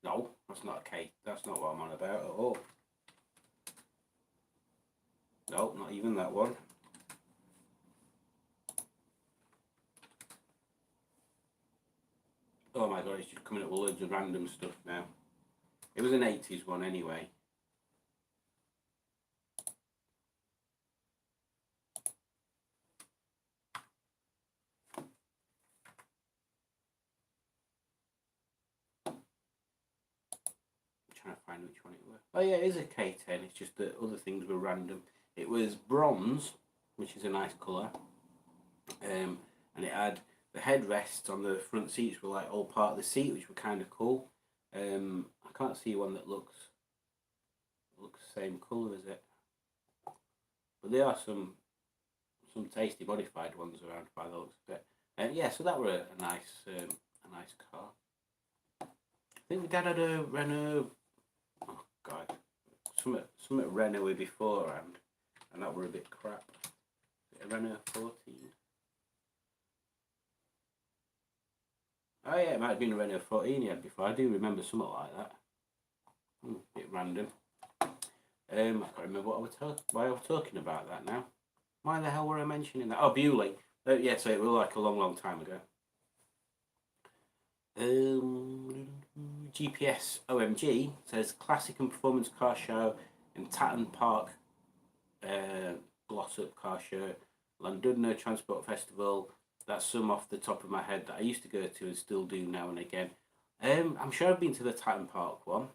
No, that's not a K. That's not what I'm on about at all. No, not even that one. Oh my god, it's just coming up with loads of random stuff now. It was an 80s one anyway. Trying to find which one it was. Oh yeah, it is a K10. It's just that other things were random. It was bronze, which is a nice colour, and it had the headrests on the front seats were like all part of the seat, which were kind of cool. I can't see one that looks the same colour as it, but there are some tasty modified ones around by the looks of it. Yeah, so that were a nice car. I think my dad had a Renault. Oh God, something Renault beforehand, and that were a bit crap. A Renault 14. Oh yeah, it might have been a Renault 14 he had before. I do remember something like that. Bit random. I can't remember why I was talking about that now. Why the hell were I mentioning that? Oh, Bewley. Yeah, so it was like a long time ago. GPS OMG says classic and performance car show in Tatton Park, Glossop car show, Llandudno Transport Festival. That's some off the top of my head that I used to go to and still do now and again. I'm sure I've been to the Tatton Park one,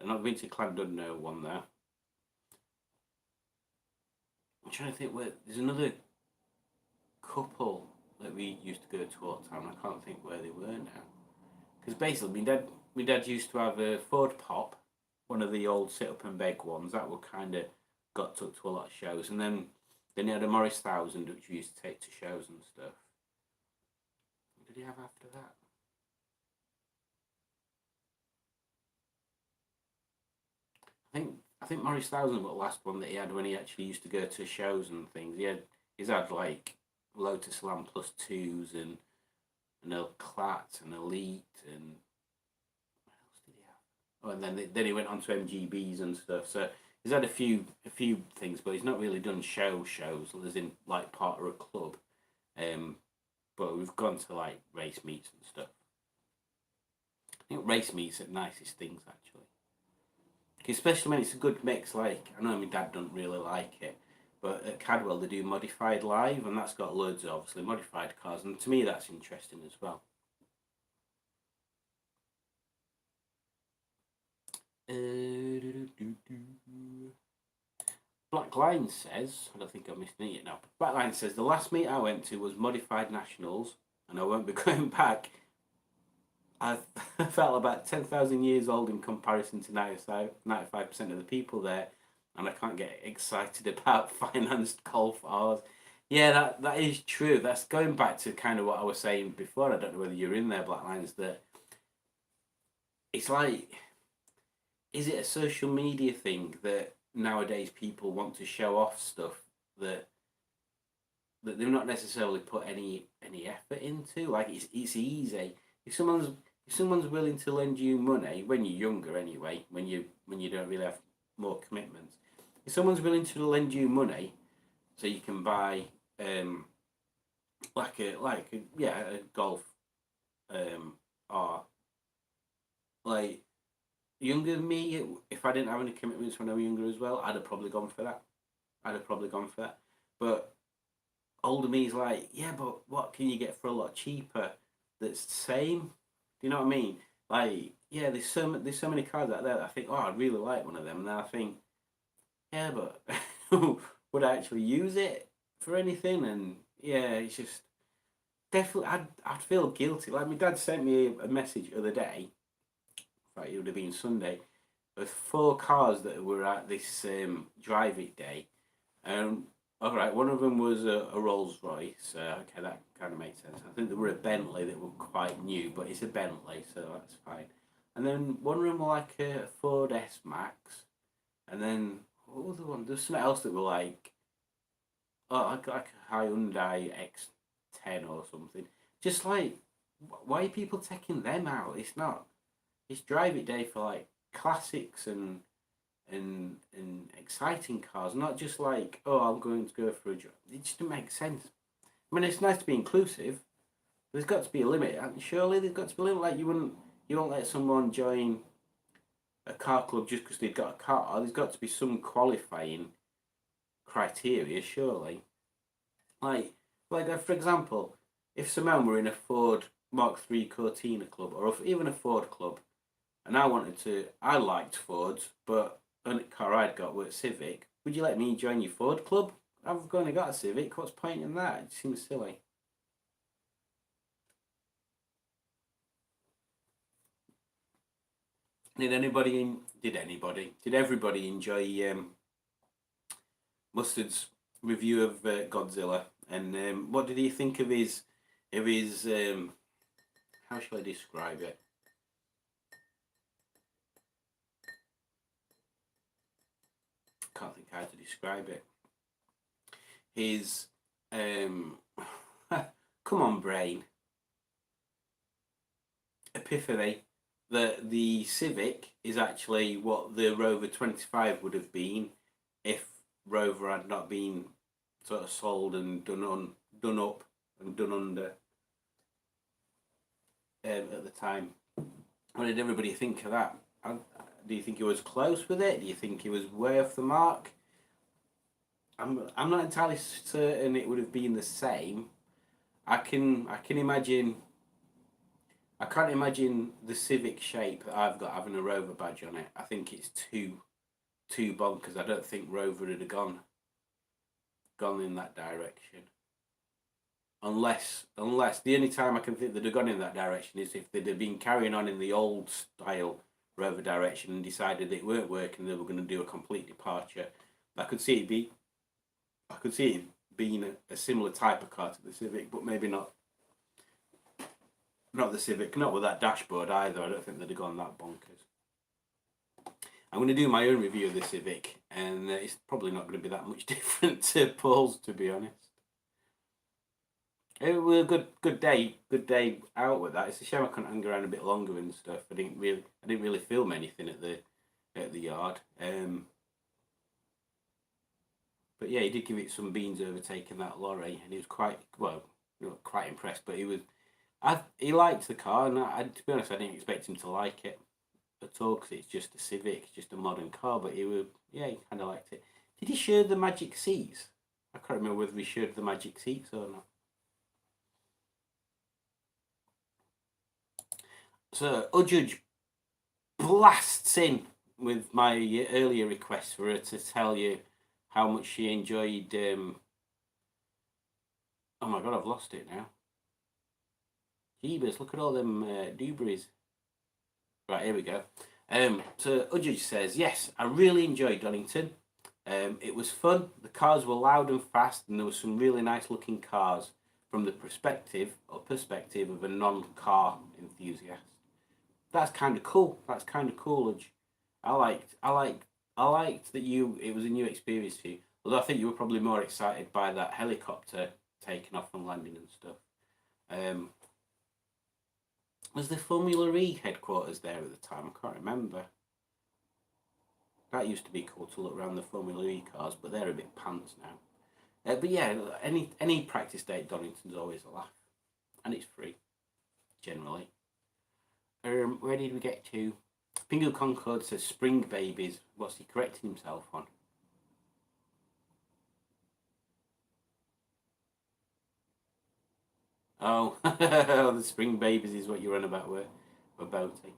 and I've been to Llandudno one there. I'm trying to think where there's another couple that we used to go to all the time. I can't think where they were now. Because basically, my dad used to have a Ford Pop, one of the old sit up and beg ones that were kind of got took to a lot of shows, and then he had a Morris 1000 which we used to take to shows and stuff. What did he have after that? I think Morris 1000 was the last one that he had when he actually used to go to shows and things. He's had like Lotus Lamb Plus 2s and El Clat and Elite and what else did he have? Oh, and then he went on to MGBs and stuff. So he's had a few things, but he's not really done shows, as in like part of a club. But we've gone to like race meets and stuff. I think race meets are the nicest things actually, especially when it's a good mix. Like I know my dad doesn't really like it, but at Cadwell they do modified live, and that's got loads of obviously modified cars, and to me that's interesting as well. Black Line says, I don't think I'm missing it now. Black Line says the last meet I went to was modified nationals, and I won't be going back. I felt about 10,000 years old in comparison to 95% of the people there, and I can't get excited about financed golf R's. Yeah, that is true. That's going back to kind of what I was saying before. I don't know whether you're in there, Black Lines, that it's like, is it a social media thing that nowadays people want to show off stuff that they've not necessarily put any effort into? Like it's easy. If someone's willing to lend you money when you're younger anyway, when you don't really have more commitments, if someone's willing to lend you money so you can buy a golf or like younger than me, if I didn't have any commitments when I was younger as well, I'd have probably gone for that. But older me is like, yeah, but what can you get for a lot cheaper that's the same? Do you know what I mean? Like, yeah, there's so many cars out there that I think, oh, I'd really like one of them, and then I think, yeah, but would I actually use it for anything? And yeah, it's just definitely, I'd feel guilty. Like my dad sent me a message the other day. In fact, it would have been Sunday. With 4 cars that were at this drive it day. All right, one of them was a Rolls Royce. Okay, that kind of makes sense. I think there were a Bentley that were quite new, but it's a Bentley, so that's fine. And then one of them were like a Ford S Max, and then what was the one? There's something else that were like a Hyundai X10 or something. Just like, why are people taking them out? It's not. It's drive it day for like classics and exciting cars, not just like, oh, I'm going to go for a drive. It just doesn't make sense. I mean, it's nice to be inclusive. There's got to be a limit, and surely there's got to be a limit. Like you won't let someone join a car club just because they've got a car. There's got to be some qualifying criteria, surely. Like, for example, if Simone were in a Ford Mark III Cortina club, or even a Ford club, and I liked Fords, but the only car I'd got was Civic. Would you let me join your Ford club? I've only got a Civic. What's the point in that? It seems silly. Did everybody enjoy Mustard's review of Godzilla? And what did he think of his how shall I describe it? Can't think how to describe it. His come on, brain. Epiphany that the Civic is actually what the Rover 25 would have been if Rover had not been sort of sold and done up and done under at the time. What did everybody think of that? Do you think he was close with it? Do you think he was way off the mark? I'm not entirely certain it would have been the same. I can imagine. I can't imagine the Civic shape that I've got having a Rover badge on it. I think it's too bonkers. I don't think Rover would have gone in that direction. Unless the only time I can think they'd have gone in that direction is if they'd have been carrying on in the old style Rover direction and decided it weren't working, they were going to do a complete departure. I could see it being a similar type of car to the Civic, but maybe not the Civic, not with that dashboard either. I don't think they'd have gone that bonkers. I'm going to do my own review of the Civic, and it's probably not going to be that much different to Paul's, to be honest. It was a good day out with that. It's a shame I couldn't hang around a bit longer and stuff. I didn't really film anything at the yard. But yeah, he did give it some beans overtaking that lorry, and he was quite impressed. But he liked the car, and to be honest, I didn't expect him to like it at all because it's just a Civic, it's just a modern car. But he kind of liked it. Did he share the magic seats? I can't remember whether he shared the magic seats or not. So Ujudge blasts in with my earlier request for her to tell you how much she enjoyed. Oh my god, I've lost it now. Jeebus, look at all them doobies. Right, here we go. So Ujudge says, yes, I really enjoyed Donington. It was fun. The cars were loud and fast, and there were some really nice looking cars from the perspective of a non-car enthusiast. That's kind of cool. Ujudge. I liked that it was a new experience for you. Although I think you were probably more excited by that helicopter taking off and landing and stuff. Was the Formula E headquarters there at the time? I can't remember. That used to be cool to look around the Formula E cars, but they're a bit pants now. But yeah, any practice day at Donington's always a laugh, and it's free, generally. Where did we get to? Pingu Concord says spring babies. What's he correcting himself on? Oh, the spring babies is what you're on about with boating.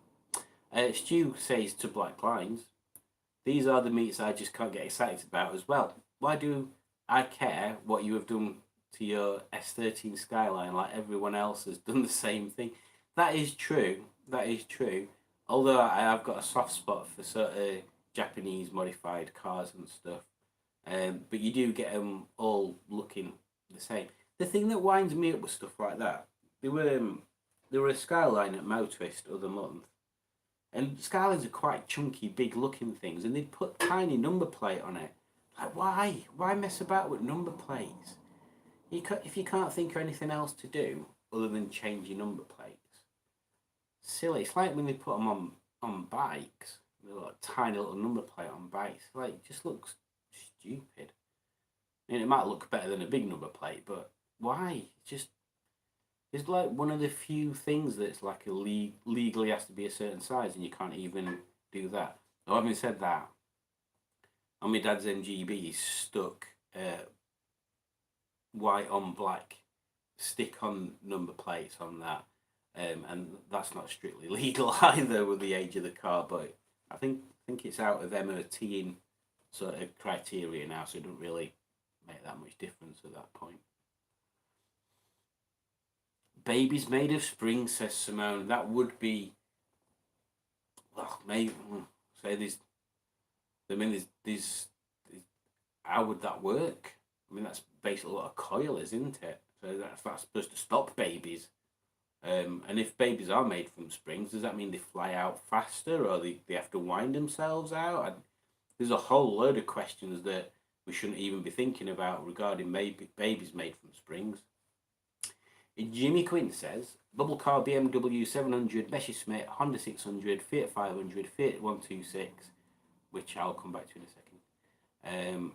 Stu says to Black Lines, these are the meets I just can't get excited about as well. Why do I care what you have done to your S13 Skyline like everyone else has done the same thing. That is true. That is true. Although I have got a soft spot for sort of Japanese modified cars and stuff. But you do get them all looking the same. The thing that winds me up with stuff like that, there were a Skyline at Motorist the other month, and Skylines are quite chunky, big looking things, and they'd put tiny number plate on it. Like, why? Why mess about with number plates? If you can't think of anything else to do other than change your number plates, silly. It's like when they put them on bikes. They've got a tiny little number plate on bikes. Like, it just looks stupid. I mean, it might look better than a big number plate, but why? It's like one of the few things that's like legally has to be a certain size, and you can't even do that. Now, having said that, on my dad's MGB, he's stuck white on black stick on number plates on that, and that's not strictly legal either with the age of the car. But I think it's out of MOTing sort of criteria now, so it doesn't really make that much difference at that point. Babies made of spring, says Simone. That would be, well, maybe say there's. I mean, there's. How would that work? I mean, that's basically what a coil is, isn't it? So that's supposed to stop babies. And if babies are made from springs, does that mean they fly out faster, or they have to wind themselves out? And there's a whole load of questions that we shouldn't even be thinking about regarding babies made from springs. Jimmy Quinn says, bubble car, BMW 700, Messerschmitt, Honda 600, Fiat 500, Fiat 126, which I'll come back to in a second.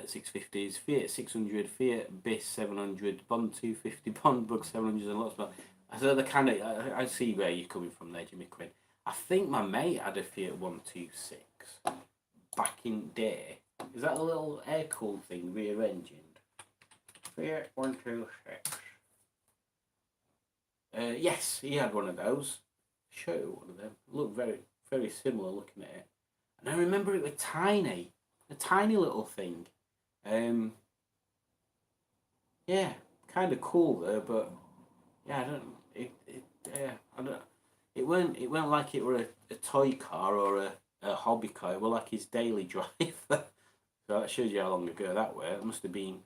650s, Fiat 600, Fiat BIS 700, Bond 250, Bond Bug 700, and lots more. So the kind of, I see where you're coming from there, Jimmy Quinn. I think my mate had a Fiat 126 back in day. Is that a little air-cooled thing, rear-engined? Fiat 126. Yes, he had one of those. Show you one of them. Looked very, very similar looking at it. And I remember it was tiny. A tiny little thing. Yeah, kind of cool though, but yeah, it weren't like it were a toy car or a hobby car. It were like his daily driver. So that shows you how long ago that were. It must have been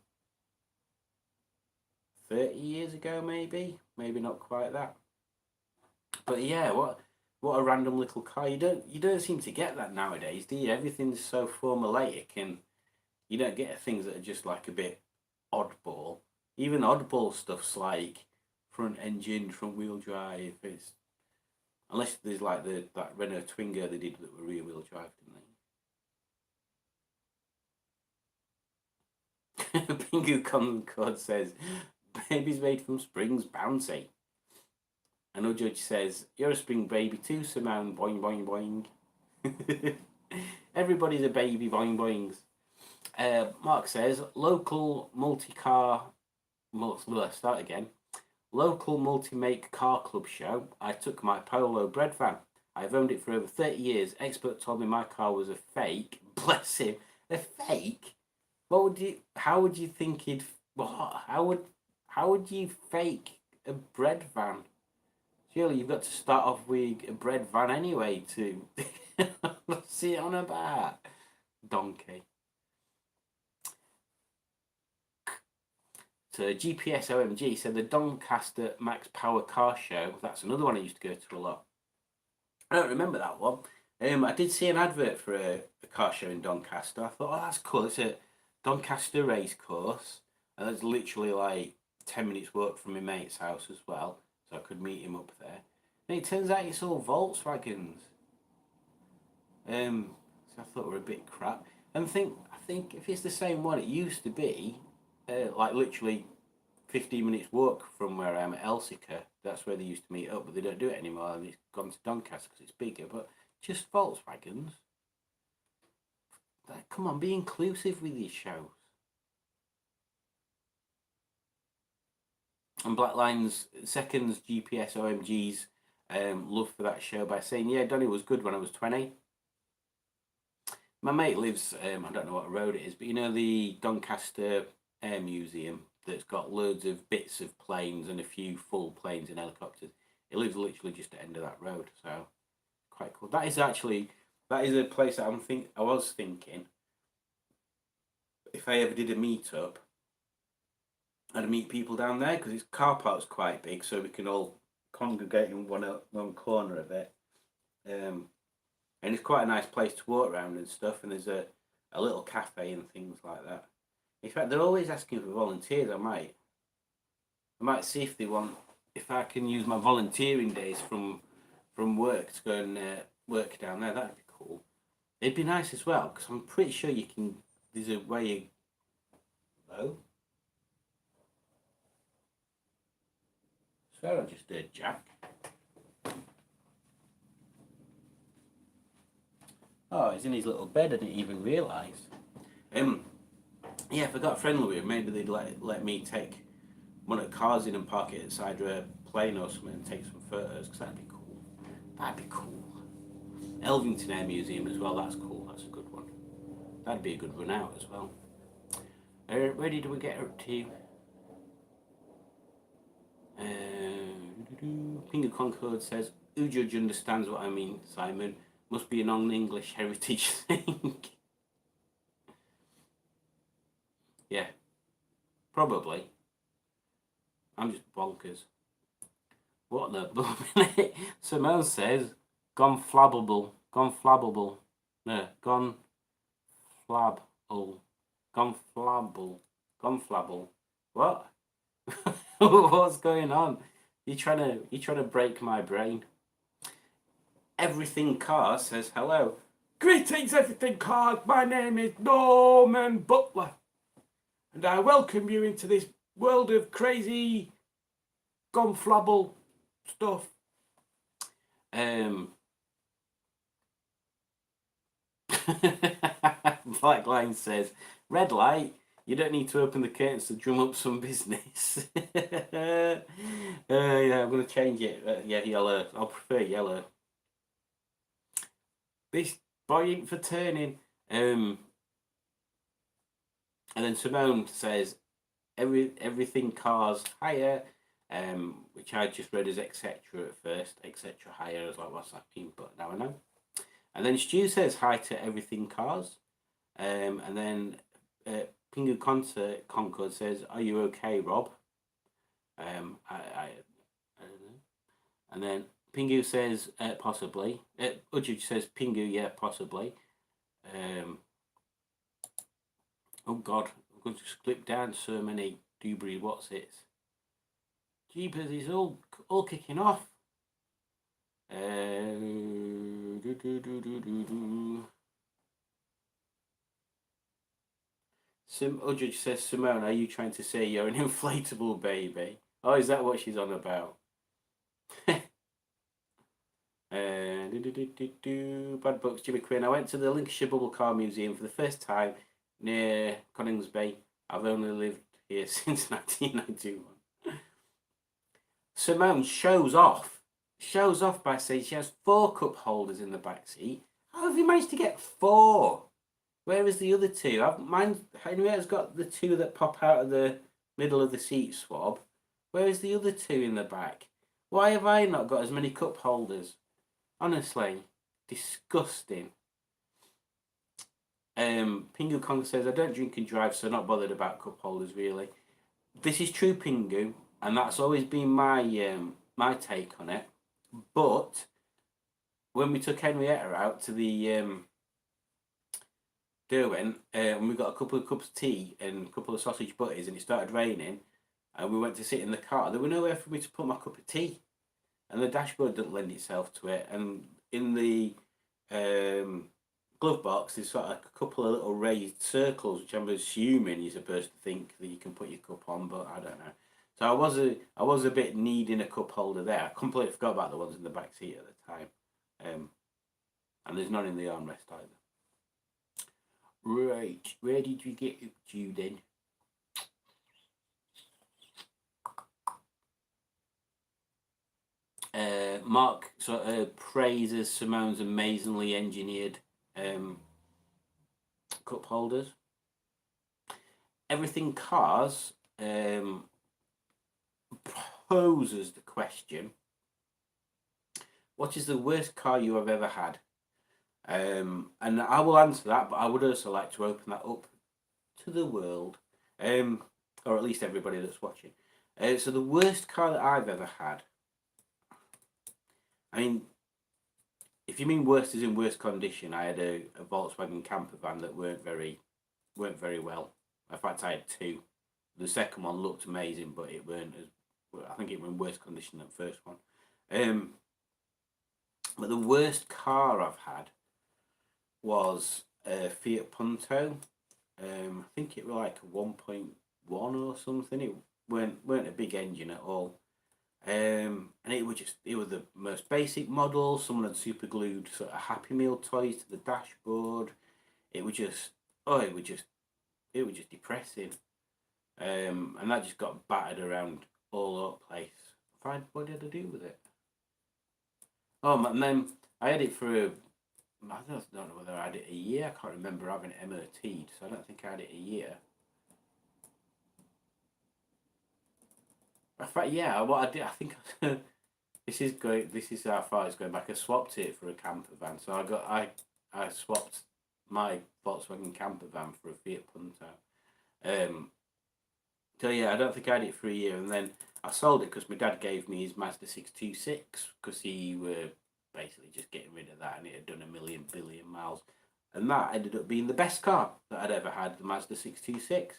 30 years ago, maybe not quite that. But yeah, what a random little car. You don't seem to get that nowadays, do you? Everything's so formulaic, and you don't get things that are just like a bit oddball. Even oddball stuff's like front engine, front wheel drive. It's unless there's like that Renault Twingo they did that were rear wheel drive, didn't they? Pingu Concord says, babies made from springs, bouncy. And no judge says, you're a spring baby too, Simone, boing boing boing. Everybody's a baby, boing boings. Mark says, local multi-car, start again. Local multi-make car club show. I took my Polo bread van. I've owned it for over 30 years. Expert told me my car was a fake. Bless him. A fake? How would you think he'd, what? How would you fake a bread van? Surely you've got to start off with a bread van anyway to see it on about. Donkey. So GPS OMG said the Doncaster Max Power Car Show. That's another one I used to go to a lot. I don't remember that one. I did see an advert for a car show in Doncaster. I thought, oh, that's cool. It's a Doncaster race course, and it's literally like 10 minutes walk from my mate's house as well, so I could meet him up there. And it turns out it's all Volkswagens. So I thought we were a bit crap. And I think if it's the same one, it used to be like literally 15 minutes walk from where I am at Elsica. That's where they used to meet up, but they don't do it anymore, and it's gone to Doncaster because it's bigger. But just Volkswagens. Come on, be inclusive with these shows. And Blackline's seconds GPS OMG's love for that show by saying, yeah, Donny was good when I was 20. My mate lives, I don't know what road it is, but you know the Doncaster Air Museum that's got loads of bits of planes and a few full planes and helicopters. It lives literally just at the end of that road, so quite cool. That is a place that I was thinking if I ever did a meetup, I'd meet people down there because its car park's quite big, so we can all congregate in one corner of it. And it's quite a nice place to walk around and stuff. And there's a little cafe and things like that. In fact, they're always asking for volunteers. I might see if I can use my volunteering days from work to go and work down there. That'd be cool. It'd be nice as well because I'm pretty sure you can. There's a way you. Hello. So I just did Jack. Oh, he's in his little bed. I didn't even realise. Yeah, if I got friendly with him, maybe they'd let me take one of the cars in and park it outside of a plane or something and take some photos, because that'd be cool. That'd be cool. Elvington Air Museum as well, that's cool, that's a good one. That'd be a good run out as well. Where did we get up to? Pingu Concord says, Ujudge understands what I mean, Simon. Must be a non-English heritage thing. Yeah, probably. I'm just bonkers. What the? Simone says, gone flabbable. No, gone flabble. What? What's going on? You trying to break my brain? Everything Car says hello. Greetings, Everything Car. My name is Norman Butler, and I welcome you into this world of crazy, gonflabble stuff. Black Line says, red light. You don't need to open the curtains to drum up some business. Yeah, I'm going to change it. Yeah, yellow. I'll prefer yellow. This boy ain't for turning. And then Simone says, everything Cars higher, which I just read as etc. at first. Etc. higher. I was like, what's that mean? But now I know. And then Stu says hi to Everything Cars. And then Pingu Concord says, are you okay, Rob? I don't know. And then Pingu says, possibly. Ujudge says, Pingu, yeah, possibly. Oh God, I'm going to click down so many Dewberry what's it. Jeepers, it's all kicking off. Ujudge says, Simone, are you trying to say you're an inflatable baby? Oh, is that what she's on about? Bad Books, Jimmy Quinn. I went to the Lincolnshire Bubble Car Museum for the first time near Coningsby. I've only lived here since 1991. Simone shows off by saying she has 4 cup holders in the back seat. How have you managed to get 4? Where is the other 2? Henrietta's got the 2 that pop out of the middle of the seat swab. Where is the other 2 in the back? Why have I not got as many cup holders? Honestly, disgusting. Pingu Kong says, I don't drink and drive, so not bothered about cup holders really. This is true, Pingu, and that's always been my take on it. But when we took Henrietta out to the Derwent, and we got a couple of cups of tea and a couple of sausage butties, and it started raining, and we went to sit in the car, there was nowhere for me to put my cup of tea, and the dashboard didn't lend itself to it, and in the glove box there's sort of a couple of little raised circles, which I'm assuming you're supposed to think that you can put your cup on, but I don't know. So I was a bit needing a cup holder there. I completely forgot about the ones in the back seat at the time, and there's none in the armrest either. Right, where did we get up to then? Mark sort of praises Simone's amazingly engineered cup holders. Everything Cars poses the question: what is the worst car you have ever had? And I will answer that, but I would also like to open that up to the world, or at least everybody that's watching. So the worst car that I've ever had. I mean, if you mean worst as in worst condition, I had a Volkswagen camper van that weren't very well. In fact, I had two. The second one looked amazing, but it weren't as. I think it was in worse condition than the first one. But the worst car I've had was a Fiat Punto. I think it was like a 1.1 or something. It weren't a big engine at all. And it was the most basic model. Someone had super glued sort of Happy Meal toys to the dashboard. It was just depressing. And that just got battered around all over the place. Fine, what did I do with it? Oh, and then I had it for I don't know whether I had it a year. I can't remember having it MOT'd, so I don't think I had it a year. In fact, yeah, what I did, I think this is how far it's going back. I swapped it for a camper van, so I swapped my Volkswagen camper van for a Fiat Punto. So yeah, I don't think I had it for a year, and then I sold it because my dad gave me his Mazda 626 because he were basically just getting rid of that, and it had done a million billion miles, and that ended up being the best car that I'd ever had, the Mazda 626.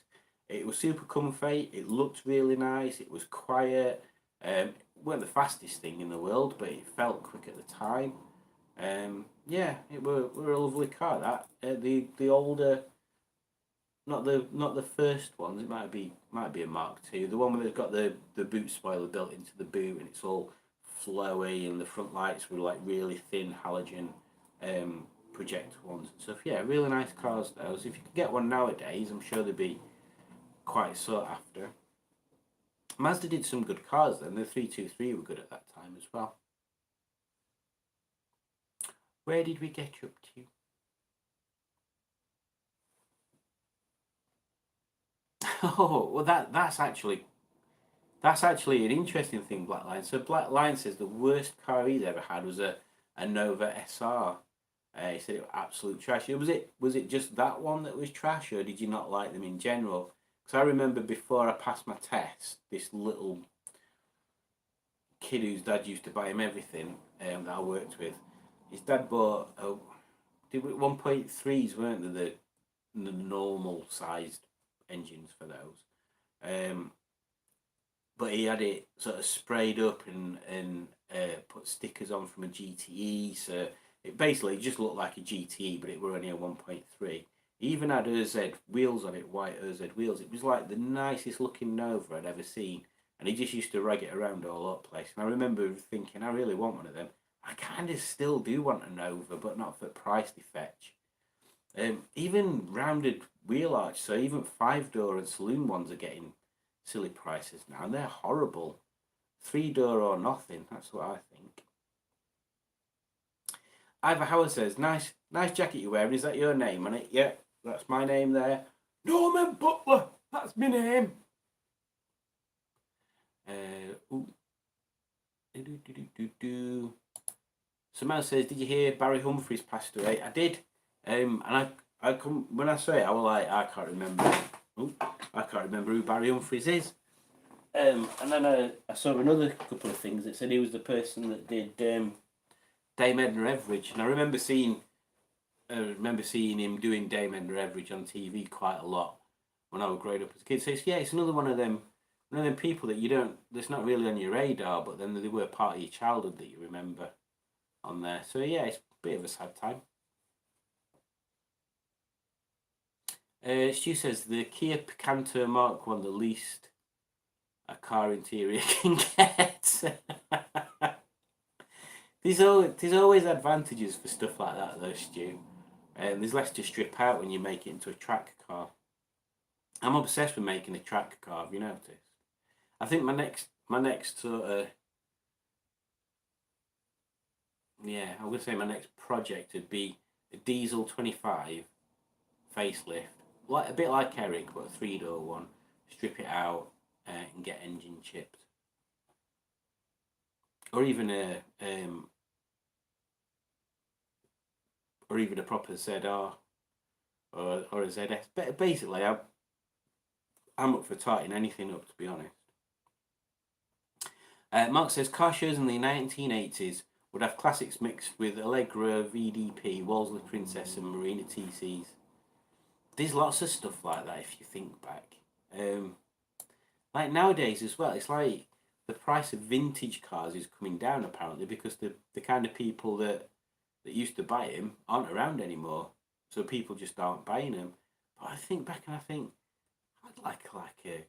It was super comfy. It looked really nice. It was quiet. It weren't the fastest thing in the world, but it felt quick at the time. Yeah, it were a lovely car. That the older, not the first ones. It might be a Mark II. The one where they've got the boot spoiler built into the boot, and it's all flowy, and the front lights were like really thin halogen projector ones and stuff. Yeah, really nice cars. Those. If you could get one nowadays, I'm sure they'd be quite sought after. Mazda did some good cars then. The 323 were good at that time as well. Where did we get up to? Oh, well that's actually an interesting thing, Black Lion. So Black Lion says the worst car he's ever had was a Nova SR. He said it was absolute trash. Was it just that one that was trash, or did you not like them in general? Because I remember before I passed my test, this little kid whose dad used to buy him everything that I worked with, his dad bought 1.3s, weren't they, the normal sized engines for those. But he had it sort of sprayed up and put stickers on from a GTE, so it basically just looked like a GTE, but it were only a 1.3. He even had OZ wheels on it, white OZ wheels. It was like the nicest looking Nova I'd ever seen, and he just used to rag it around all over the place. And I remember thinking, I really want one of them. I kind of still do want a Nova, but not for price they fetch. Even rounded wheel arch, so even 5-door and saloon ones are getting silly prices now, and they're horrible. 3-door or nothing, that's what I think. Ivor Howard says, nice jacket you're wearing. Is that your name on it? Yeah, that's my name there. Norman Butler, that's my name. Someone says, did you hear Barry Humphries passed away? I did. And I come when I say it, I was like, I can't remember. I can't remember who Barry Humphries is. And then I saw another couple of things that said he was the person that did Dame Edna Everage, and I remember seeing him doing Dame Edna Everage on TV quite a lot when I was growing up as a kid. So it's another one of them people that you don't, that's not really on your radar, but then they were part of your childhood that you remember on there. So yeah, it's a bit of a sad time. Stu says the Kia Picanto Mark 1, the least a car interior can get. There's always advantages for stuff like that though, Stu. There's less to strip out when you make it into a track car. I'm obsessed with making a track car, have you noticed? I think my next sort of, yeah, I would say my next project would be a diesel 25 facelift like a bit like Eric, but a 3-door one. Strip it out and get engine chipped, or even a proper ZR or a ZS. But basically, I'm up for tightening anything up, to be honest. Mark says car shows in the 1980s would have classics mixed with Allegra, VDP, Wolseley Princess, and Marina TCs. There's lots of stuff like that if you think back. Like nowadays as well, it's like the price of vintage cars is coming down apparently because the kind of people that used to buy them aren't around anymore, so people just aren't buying them. But I think back and I think I'd like a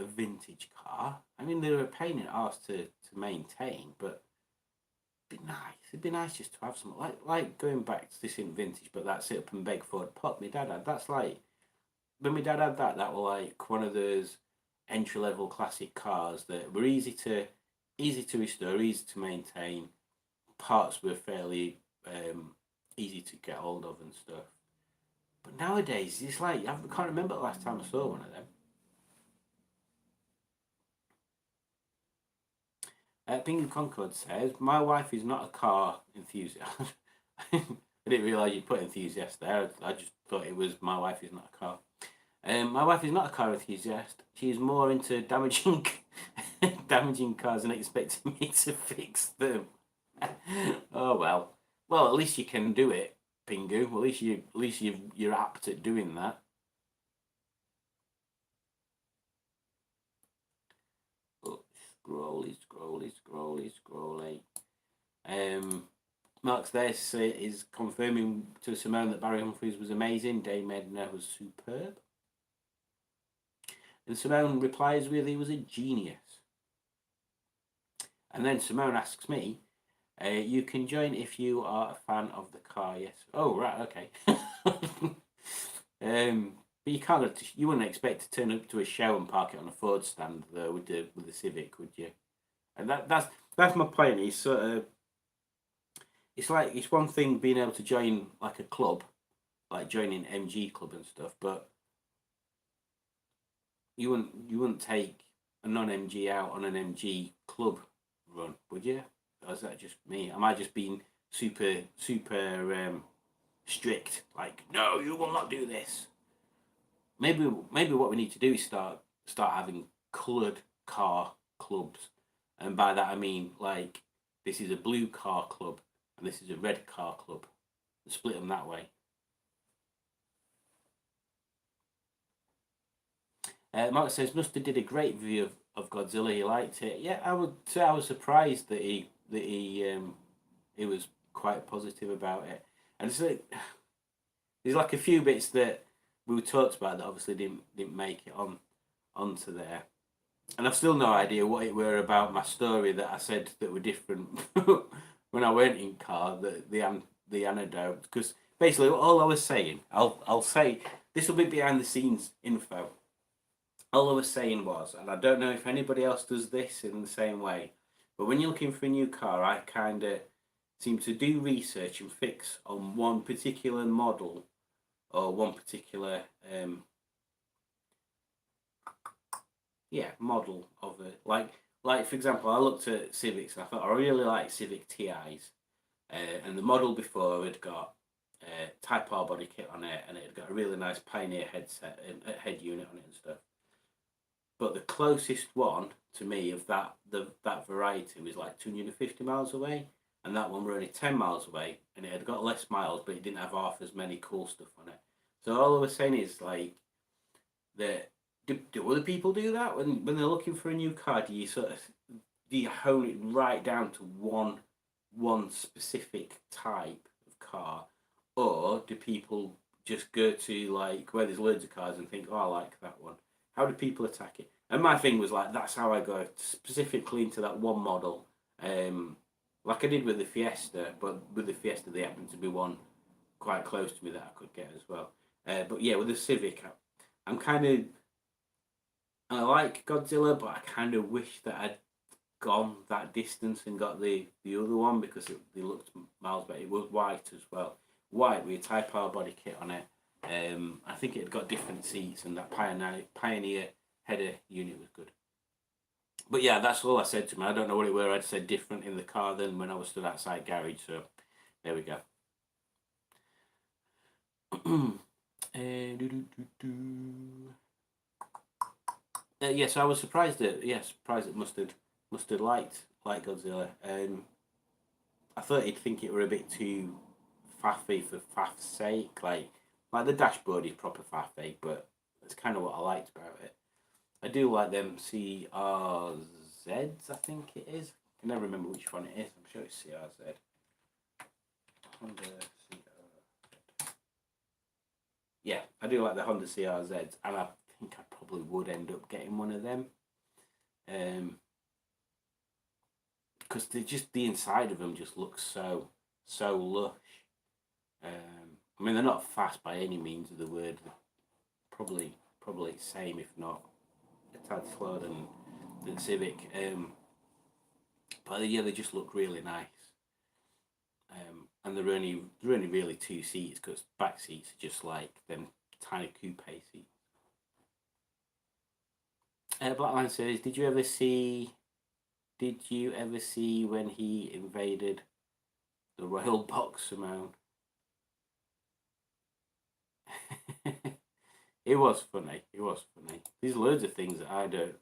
vintage car. I mean, they're a pain in the arse to maintain, but it'd be nice. It'd be nice just to have some like going back to this in vintage, but that's it up in Begford Pop. My dad had that's like when my dad had that. That were like one of those entry level classic cars that were easy to restore, easy to maintain. Parts were fairly easy to get hold of and stuff. But nowadays, it's like I can't remember the last time I saw one of them. Bingham Concord says, my wife is not a car enthusiast. I didn't realise you put enthusiast there. I just thought it was my wife is not a car. My wife is not a car enthusiast. She's more into damaging cars and expecting me to fix them. Oh well. Well, at least you can do it, Pingu. At least you're apt at doing that. Scrolly. Mark's there is confirming to Simone that Barry Humphries was amazing. Dame Edna was superb. And Simone replies with he was a genius. And then Simone asks me, you can join if you are a fan of the car, yes. Oh, right, okay. But you can't. You wouldn't expect to turn up to a show and park it on a Ford stand though with the Civic, would you? And that's my point. It's sort of. It's like it's one thing being able to join like a club, like joining MG club and stuff, but you wouldn't take a non-MG out on an MG club run, would you? Or is that just me? Am I just being super strict? Like, no, you will not do this. Maybe what we need to do is start having coloured car clubs, and by that I mean like this is a blue car club and this is a red car club. Split them that way. Mark says Nuster did a great review of Godzilla. He liked it. Yeah, I would say I was surprised that he was quite positive about it. And it's like, there's like a few bits that we talked about that obviously didn't make it onto there. And I've still no idea what it were about my story that I said that were different when I went in car, the anecdote. Because basically all I was saying, I'll say this will be behind the scenes info. All I was saying was, and I don't know if anybody else does this in the same way, but when you're looking for a new car, I kind of seem to do research and fix on one particular model or one particular model of it. Like for example, I looked at Civics and I thought I really like Civic TIs, and the model before had got Type R body kit on it, and it had got a really nice Pioneer headset and head unit on it and stuff. But the closest one to me of that variety was like 250 miles away, and that one were only 10 miles away, and it had got less miles, but it didn't have half as many cool stuff on it. So all I was saying is like that. Do other people do that when they're looking for a new car? Do you hone it right down to one specific type of car, or do people just go to like where there's loads of cars and think, oh, I like that one? How do people attack it? And my thing was like that's how I go specifically into that one model, like I did with the Fiesta, but with the Fiesta there happened to be one quite close to me that I could get as well. But yeah, with the Civic, I'm kind of I like Godzilla, but I kind of wish that I'd gone that distance and got the other one because they looked miles better. It was white as well, white with a Type R body kit on it, I think it had got different seats, and that Pioneer header unit was good. But yeah, that's all I said to him. I don't know what it were. I'd said different in the car than when I was stood outside garage. So there we go. Yes, I was surprised that Mustard liked Godzilla. I thought he'd think it were a bit too faffy for faff's sake. Like the dashboard is proper faffy, but that's kind of what I liked about it. I do like them CRZs, I think it is. I can never remember which one it is. I'm sure it's CRZ. Honda CRZ. Yeah, I do like the Honda CRZs, and I think I probably would end up getting one of them. Because the inside of them just looks so lush. I mean, they're not fast by any means of the word. They're probably the same, if not a tad slower than Civic. But yeah, they just look really nice. And they're only really 2 seats, because back seats are just like them tiny coupe seats. Blackline says, did you ever see when he invaded the Royal Box, Simone? It was funny. There's loads of things that I don't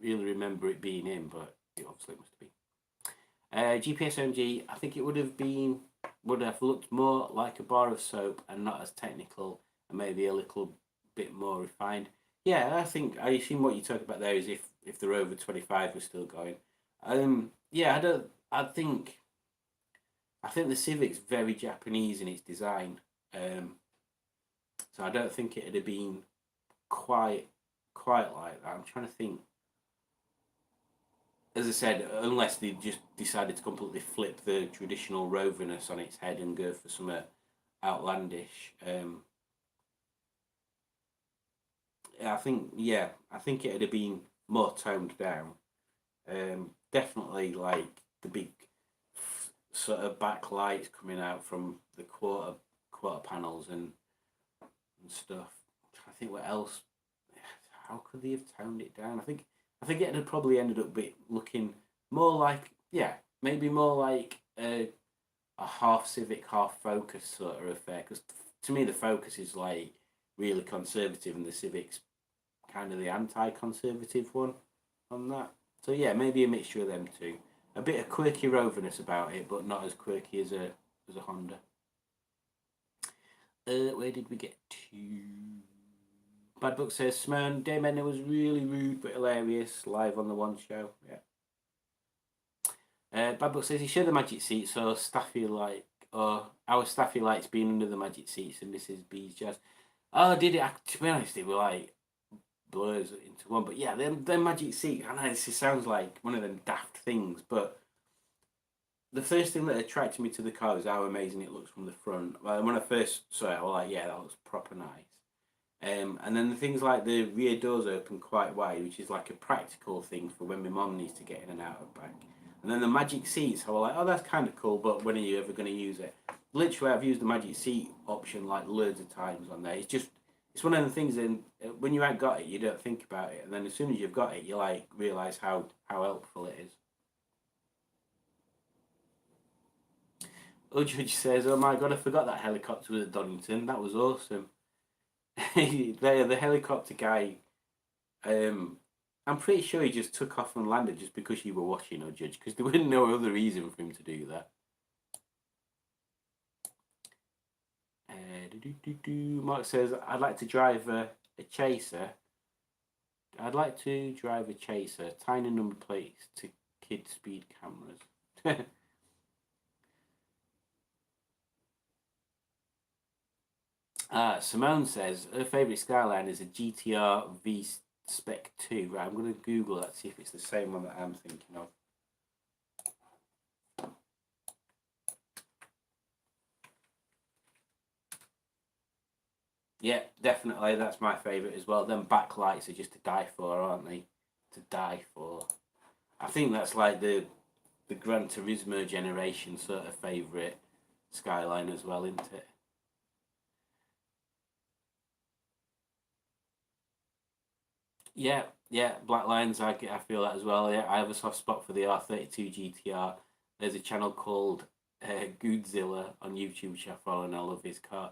really remember it being in, but it obviously must have been. GPS MG, I think it would have looked more like a bar of soap and not as technical, and maybe a little bit more refined. Yeah, I assume what you talk about there is if they're over 25, we're still going. Yeah, I think the Civic's very Japanese in its design. So I don't think it'd have been quite like that. I'm trying to think. As I said, unless they just decided to completely flip the traditional roverness on its head and go for some outlandish. I think it'd have been more toned down. Definitely like the big sort of backlights coming out from the quarter panels and stuff. I'm trying to think what else. How could they have toned it down? I think it had probably ended up looking more like, maybe more like a half Civic, half Focus sort of affair. Because to me, the Focus is like really conservative, and the Civic's kind of the anti-conservative one on that. So yeah, maybe a mixture of them two. A bit of quirky roverness about it, but not as quirky as a Honda. Where did we get to? Bad Book says, Simone, Dame Edna was really rude but hilarious live on the One Show. Yeah. Bad Book says he shared the magic seat, so our Staffy likes being under the magic seats, and Mrs. B's jazz. Oh, did it? To be honest, it were like blurs into one. But yeah, them magic seat. I know this sounds like one of them daft things, but the first thing that attracted me to the car was how amazing it looks from the front. When I first saw it, I was like, yeah, that looks proper nice. And then the things like the rear doors open quite wide, which is like a practical thing for when my mum needs to get in and out of back. And then the magic seats, I was like, oh, that's kind of cool, but when are you ever going to use it? Literally, I've used the magic seat option like loads of times on there. It's one of the things that when you ain't got it, you don't think about it. And then as soon as you've got it, you like realise how helpful it is. Judge says, oh my god, I forgot that helicopter was at Donington. That was awesome. The helicopter guy, I'm pretty sure he just took off and landed just because you were watching, Judge, because there was no other reason for him to do that. Mark says, I'd like to drive a Chaser. I'd like to drive a Chaser. Tiny number plates to kid speed cameras. Simone says her favourite Skyline is a GTR V Spec 2. Right, I'm going to Google that, see if it's the same one that I'm thinking of. Yeah, definitely, that's my favourite as well. Them backlights are just to die for, aren't they? To die for. I think that's like the Gran Turismo generation sort of favourite Skyline as well, isn't it? Yeah, Black Lions, I feel that as well. Yeah, I have a soft spot for the R32 GTR. There's a channel called Goodzilla on YouTube, which I follow, and I love his car.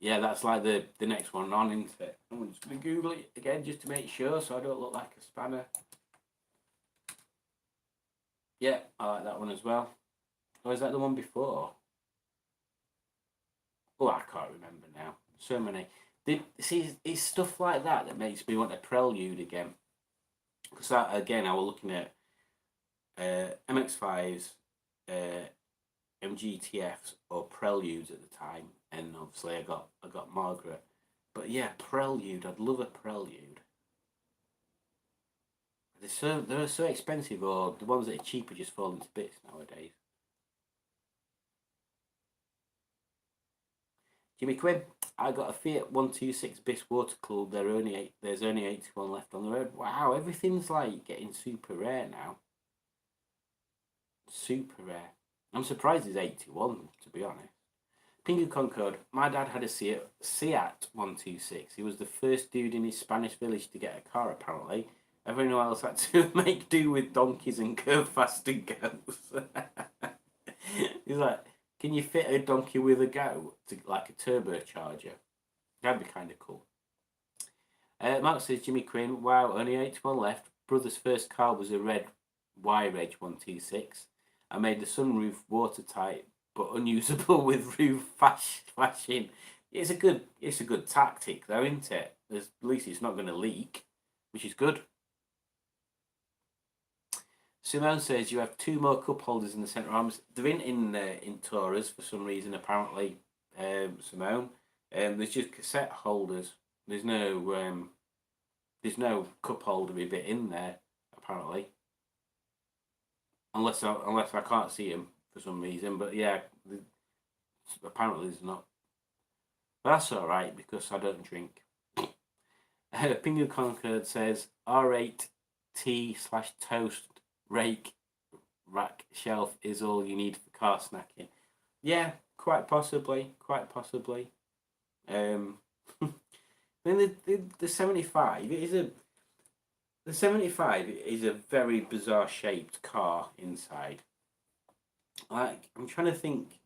Yeah, that's like the next one on, isn't it? I'm just going to Google it again just to make sure so I don't look like a spanner. Yeah, I like that one as well. Or is that the one before? Oh, I can't remember now. So many. See, it's stuff like that that makes me want a Prelude again. Because again, I was looking at MX5s, uh, MGTFs, or Preludes at the time, and obviously I got Margaret. But yeah, Prelude. I'd love a Prelude. They're so expensive, or the ones that are cheaper just fall into bits nowadays. Jimmy Quinn, I got a Fiat 126 bis water cooled. There's only 81 left on the road. Wow, everything's like getting super rare now. Super rare. I'm surprised it's 81, to be honest. Pingu Concord, my dad had a Seat 126. He was the first dude in his Spanish village to get a car, apparently. Everyone else had to make do with donkeys and go fast and goes. He's like, can you fit a donkey with a go? Like a turbocharger? That'd be kind of cool. Mark says, Jimmy Quinn, wow, only 81 left. Brother's first car was a red Y-Reg 126. I made the sunroof watertight but unusable with roof flashing. It's a good tactic though, isn't it? At least it's not going to leak, which is good. Simone says you have two more cup holders in the centre arms. They're in Taurus for some reason, apparently. Simone, there's just cassette holders. There's no cup holder bit in there apparently, unless I can't see them for some reason. But yeah, apparently there's not. But that's all right because I don't drink. Pingu Concord says R8T/toast rake rack shelf is all you need for car snacking. Yeah, quite possibly. Then the 75 the 75 is a very bizarre shaped car inside. Like I'm trying to think.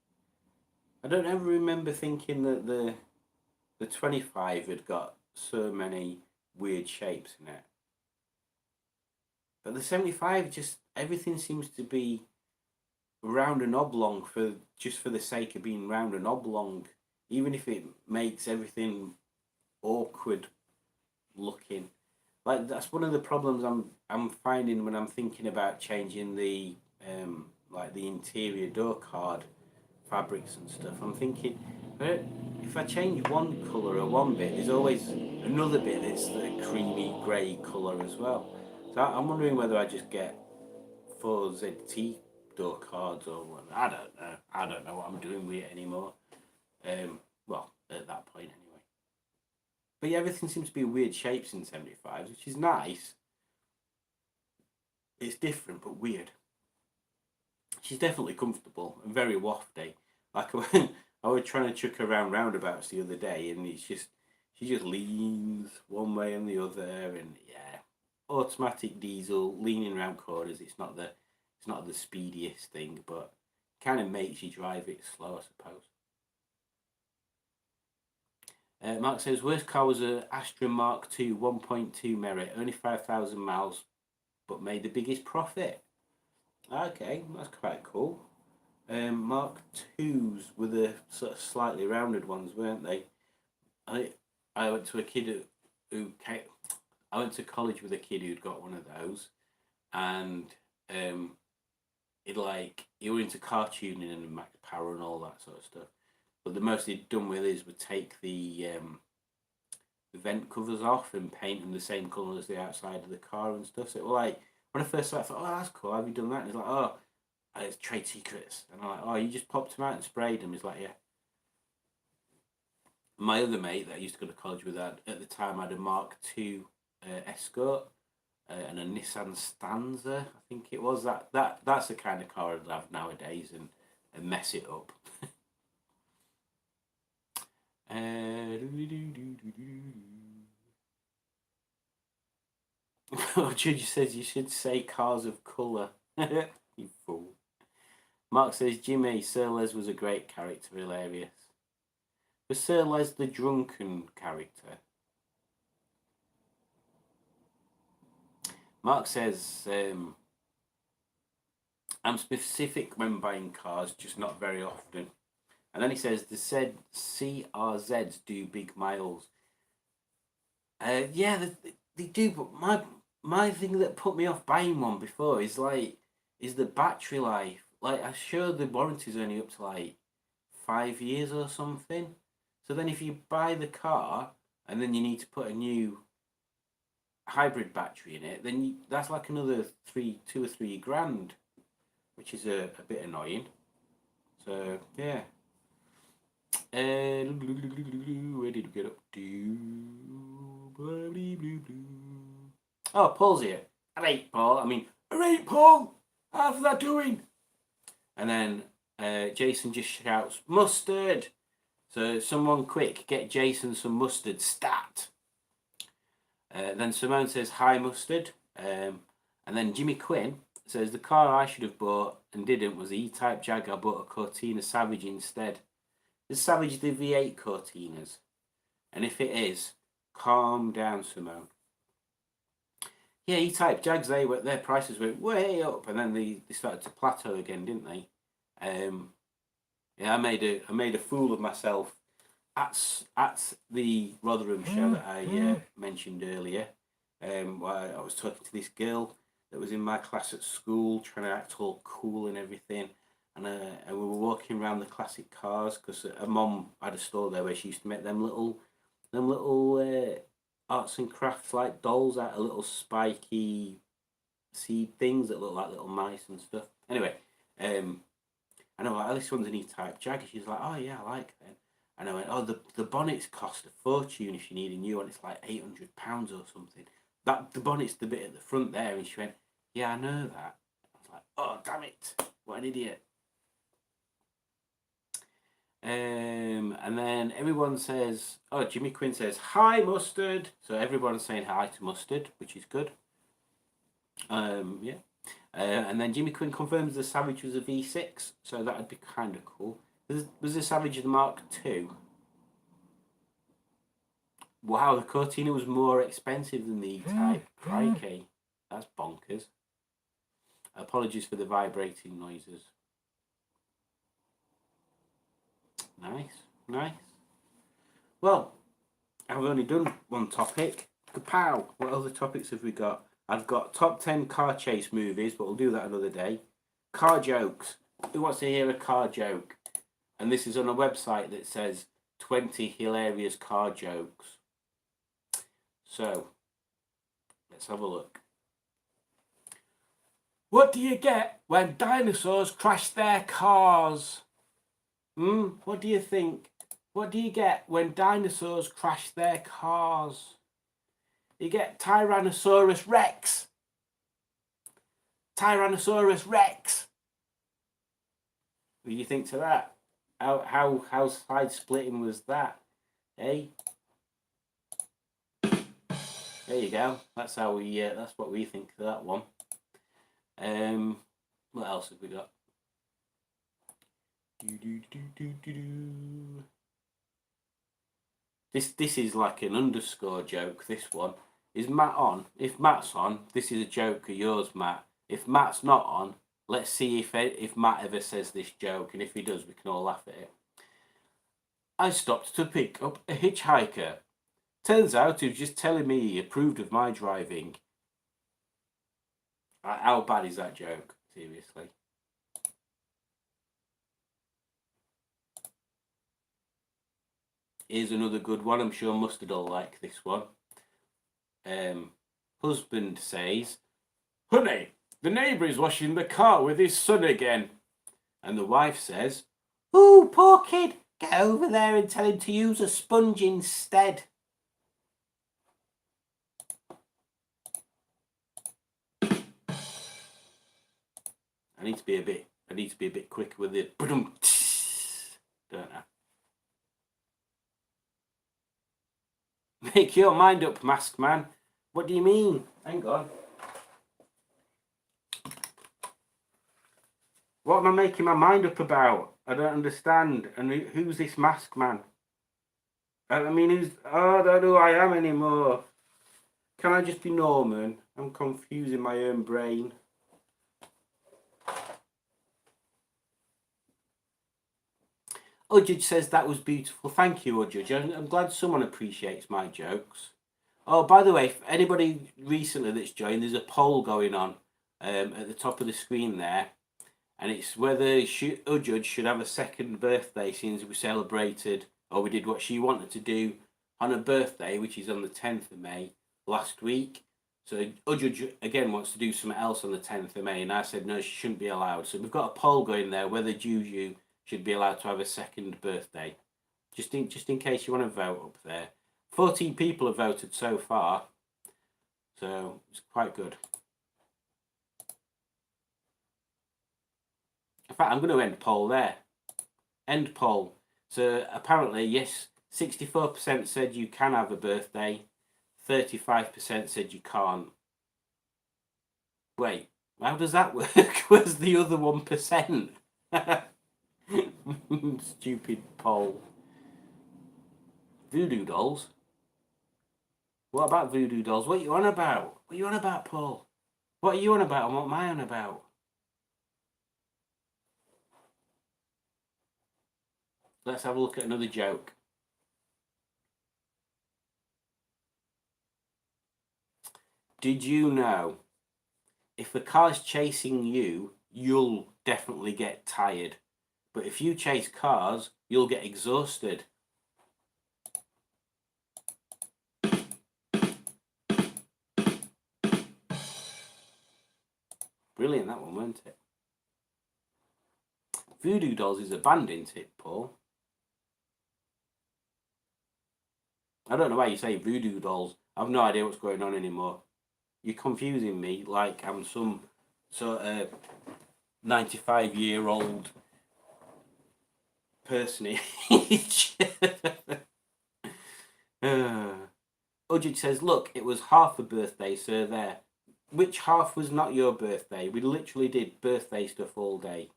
I don't ever remember thinking that the 25 had got so many weird shapes in it. But the 75 just everything seems to be round and oblong for the sake of being round and oblong, even if it makes everything awkward looking. Like that's one of the problems I'm finding when I'm thinking about changing the like the interior door card fabrics and stuff. I'm thinking, if I change one colour or one bit, there's always another bit that's the creamy grey colour as well. So I'm wondering whether I just get 4ZT door cards or what. I don't know. I don't know what I'm doing with it anymore. Well, at that point anyway. But yeah, everything seems to be weird shapes in 75s, which is nice. It's different but weird. She's definitely comfortable and very wafty. Like I was trying to chuck her around roundabouts the other day, and she just leans one way and the other, and yeah, automatic diesel leaning around corners. It's not the speediest thing, but kind of makes you drive it slow, I suppose. Mark says worst car was a Astra Mark II 1.2 Merit, only 5,000 miles, but made the biggest profit. Okay, that's quite cool. Mark twos were the sort of slightly rounded ones, weren't they? I went to a kid who came, I went to college with a kid who'd got one of those, and he were into car tuning and max power and all that sort of stuff. But the most he'd done with his would take the vent covers off and paint them the same colour as the outside of the car and stuff. So it was like when I first saw it, I thought, oh, that's cool. Have you done that? And he's like, oh, it's trade secrets. And I'm like, oh, you just popped them out and sprayed them. He's like, yeah. My other mate that I used to go to college with at the time had a Mark II Escort and a Nissan Stanza, I think it was. That's the kind of car I'd have nowadays and mess it up. Judge says you should say cars of colour. You fool. Mark says Jimmy, Sir Les was a great character, hilarious. Was Sir Les the drunken character? Mark says, I'm specific when buying cars, just not very often. And then he says, the said CRZs do big miles. Yeah, they do, but my thing that put me off buying one before is the battery life. Like, I'm sure the warranty's only up to like 5 years or something. So then if you buy the car and then you need to put a new hybrid battery in it, then that's like another 2 or 3 grand, which is a bit annoying. So yeah. Where did we get up to? Oh, Paul's here. Alright, Paul. Alright, Paul. How's that doing? And then Jason just shouts, mustard. So someone quick, get Jason some mustard, stat. Then Simone says, hi, mustard. And then Jimmy Quinn says, the car I should have bought and didn't was the E-Type Jag. I bought a Cortina Savage instead. Is Savage the V8 Cortinas? And if it is, calm down, Simone. Yeah, E-Type Jags, their prices went way up, and then they started to plateau again, didn't they? Yeah, I made a fool of myself at the Rotherham show that I mentioned earlier. Where I was talking to this girl that was in my class at school, trying to act all cool and everything. And we were walking around the classic cars because her mum had a store there where she used to make them little arts and crafts like dolls out of little spiky seed things that look like little mice and stuff. Anyway, I know, like, this one's an E-Type Jag. She's like, oh yeah, I like them. And I went, oh, the bonnets cost a fortune if you need a new one. It's like £800 or something. The bonnet's the bit at the front there. And she went, yeah, I know that. I was like, oh, damn it. What an idiot. And then everyone says, oh, Jimmy Quinn says, hi, Mustard. So everyone's saying hi to Mustard, which is good. Yeah. And then Jimmy Quinn confirms the Savage was a V6, so that would be kind of cool. Was the Savage the Mark II? Wow, the Cortina was more expensive than the E-Type. Crikey. That's bonkers. Apologies for the vibrating noises. Nice. Well, I've only done one topic. Kapow! What other topics have we got? I've got top 10 car chase movies, but we'll do that another day. Car jokes. Who wants to hear a car joke? And this is on a website that says 20 hilarious car jokes. So, let's have a look. What do you get when dinosaurs crash their cars? What do you think? What do you get when dinosaurs crash their cars? You get Tyrannosaurus Rex. Tyrannosaurus Rex. What do you think to that? How side splitting was that? Eh? There you go. That's how we. That's what we think of that one. What else have we got? This is like an underscore joke. This one. Is Matt on? If Matt's on, this is a joke of yours, Matt. If Matt's not on, let's see if Matt ever says this joke, and if he does, we can all laugh at it. I stopped to pick up a hitchhiker. Turns out he was just telling me he approved of my driving. How bad is that joke? Seriously. Here's another good one. I'm sure Mustard will like this one. Husband says, honey, the neighbour is washing the car with his son again. And the wife says, oh, poor kid, get over there and tell him to use a sponge instead. I need to be a bit quicker with it. Don't I? Make your mind up, Mask Man. What do you mean? Hang on. What am I making my mind up about? I don't understand. And who's this mask man? I mean, I don't know who I am anymore. Can I just be Norman? I'm confusing my own brain. Ujudge says that was beautiful. Thank you, Ujudge. I'm glad someone appreciates my jokes. Oh, by the way, if anybody recently that's joined, there's a poll going on at the top of the screen there. And it's whether Ujudge should have a second birthday since we celebrated, or we did what she wanted to do on her birthday, which is on the 10th of May last week. So Ujudge again wants to do something else on the 10th of May, and I said no, she shouldn't be allowed. So we've got a poll going there whether Juju should be allowed to have a second birthday. Just in case you want to vote up there. 14 people have voted so far, so it's quite good. In fact, I'm going to end poll there. End poll. So apparently, yes, 64% said you can have a birthday. 35% said you can't. Wait, how does that work? Where's the other 1%? Stupid poll. Voodoo dolls? What about voodoo dolls? What are you on about? What are you on about, Paul? What are you on about and what am I on about? Let's have a look at another joke. Did you know if the car's chasing you, you'll definitely get tired. But if you chase cars, you'll get exhausted. Brilliant, that one, weren't it? Voodoo Dolls is a band, isn't it, Paul? I don't know why you say Voodoo Dolls. I've no idea what's going on anymore. You're confusing me like I'm some sort of 95-year-old personage. Ujudge says, look, it was half a birthday, sir, there. Which half was not your birthday? We literally did birthday stuff all day.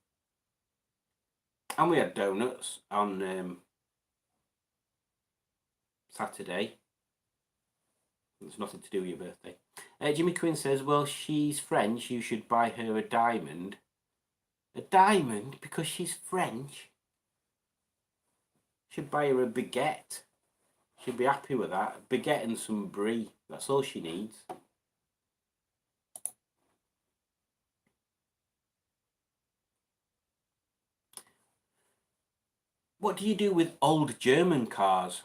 And we had donuts on Saturday. It's nothing to do with your birthday. Jimmy Quinn says, well, she's French. You should buy her a diamond. A diamond? Because she's French? Should buy her a baguette. She'd be happy with that. A baguette and some brie. That's all she needs. What do you do with old German cars?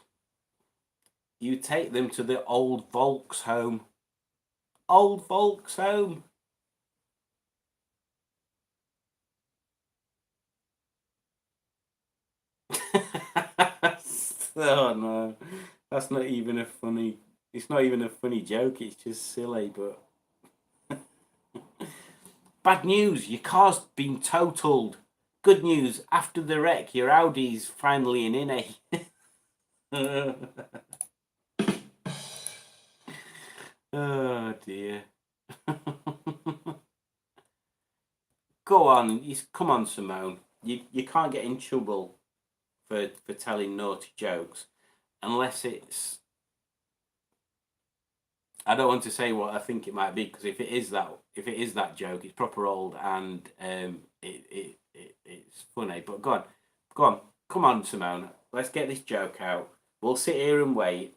You take them to the old Volks home. Old Volks home. Oh no, that's not even a funny. It's not even a funny joke. It's just silly. But bad news: your car's been totaled. Good news: after the wreck, your Audi's finally an innie. Oh dear. Go on, come on, Simone. You can't get in trouble for telling naughty jokes unless it's. I don't want to say what I think it might be because if it is that joke, it's proper old and it's funny. But go on, come on, Simone. Let's get this joke out. We'll sit here and wait.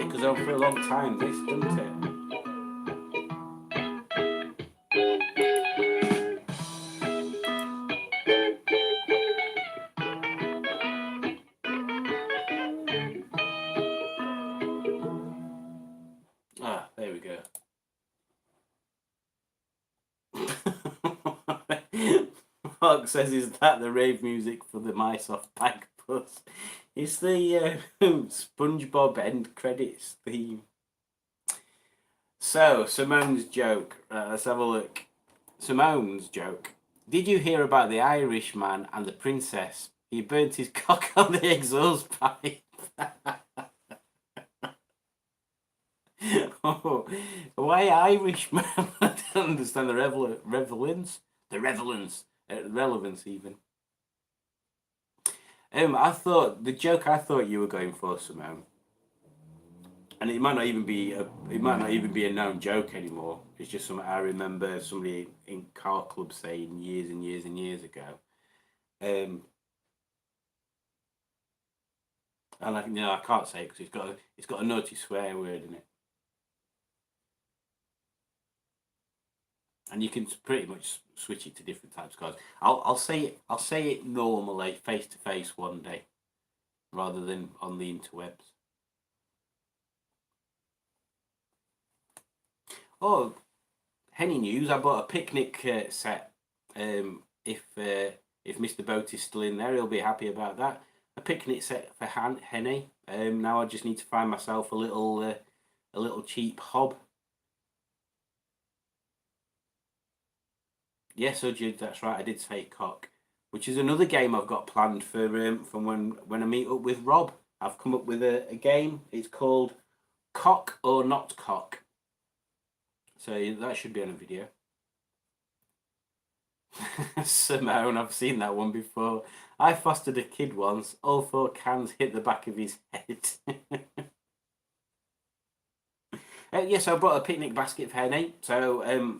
It goes on for a long time, this, doesn't it? Ah, there we go. Mark says, is that the rave music for the Mice off Bagpuss? It's the SpongeBob end credits theme. So, Simone's joke. Let's have a look. Simone's joke. Did you hear about the Irishman and the princess? He burnt his cock on the exhaust pipe. Oh, why Irishman? I don't understand the relevance. The relevance even. I thought the joke I thought you were going for, Simone, and it might not even be a known joke anymore. It's just something I remember somebody in car club saying years and years and years ago. And I can't say it because it's got a naughty swear word in it, and you can pretty much switch it to different types of cars. I'll say it normally, face to face one day, rather than on the interwebs. Oh, Henny news! I bought a picnic set. If Mr. Boat is still in there, he'll be happy about that. A picnic set for Henny. Now I just need to find myself a little cheap hob. Yes, Ujid, that's right. I did say cock, which is another game I've got planned for from when I meet up with Rob. I've come up with a game. It's called Cock or Not Cock. So that should be on a video. Simone, I've seen that one before. I fostered a kid once. All 4 cans hit the back of his head. Yes, I brought a picnic basket for Henny. So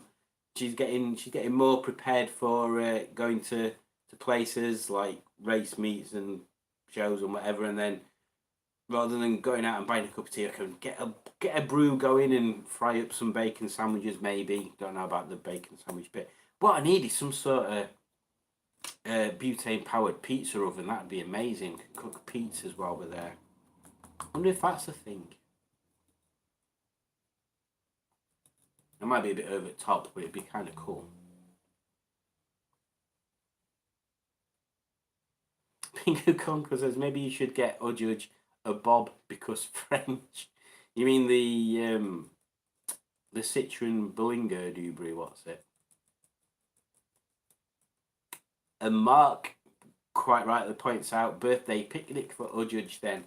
she's getting more prepared for going to places like race meets and shows and whatever. And then rather than going out and buying a cup of tea, I can get a brew going and fry up some bacon sandwiches. Maybe don't know about the bacon sandwich bit. What I need is some sort of butane powered pizza oven. That'd be amazing. Cook pizzas while we're there. I wonder if that's a thing. It might be a bit over the top, but it'd be kind of cool. Pingu Conquer says maybe you should get or judge a Bob because French. You mean the Citroen Berlingo Dubry? What's it? And Mark quite rightly points out birthday picnic for Ujudge then.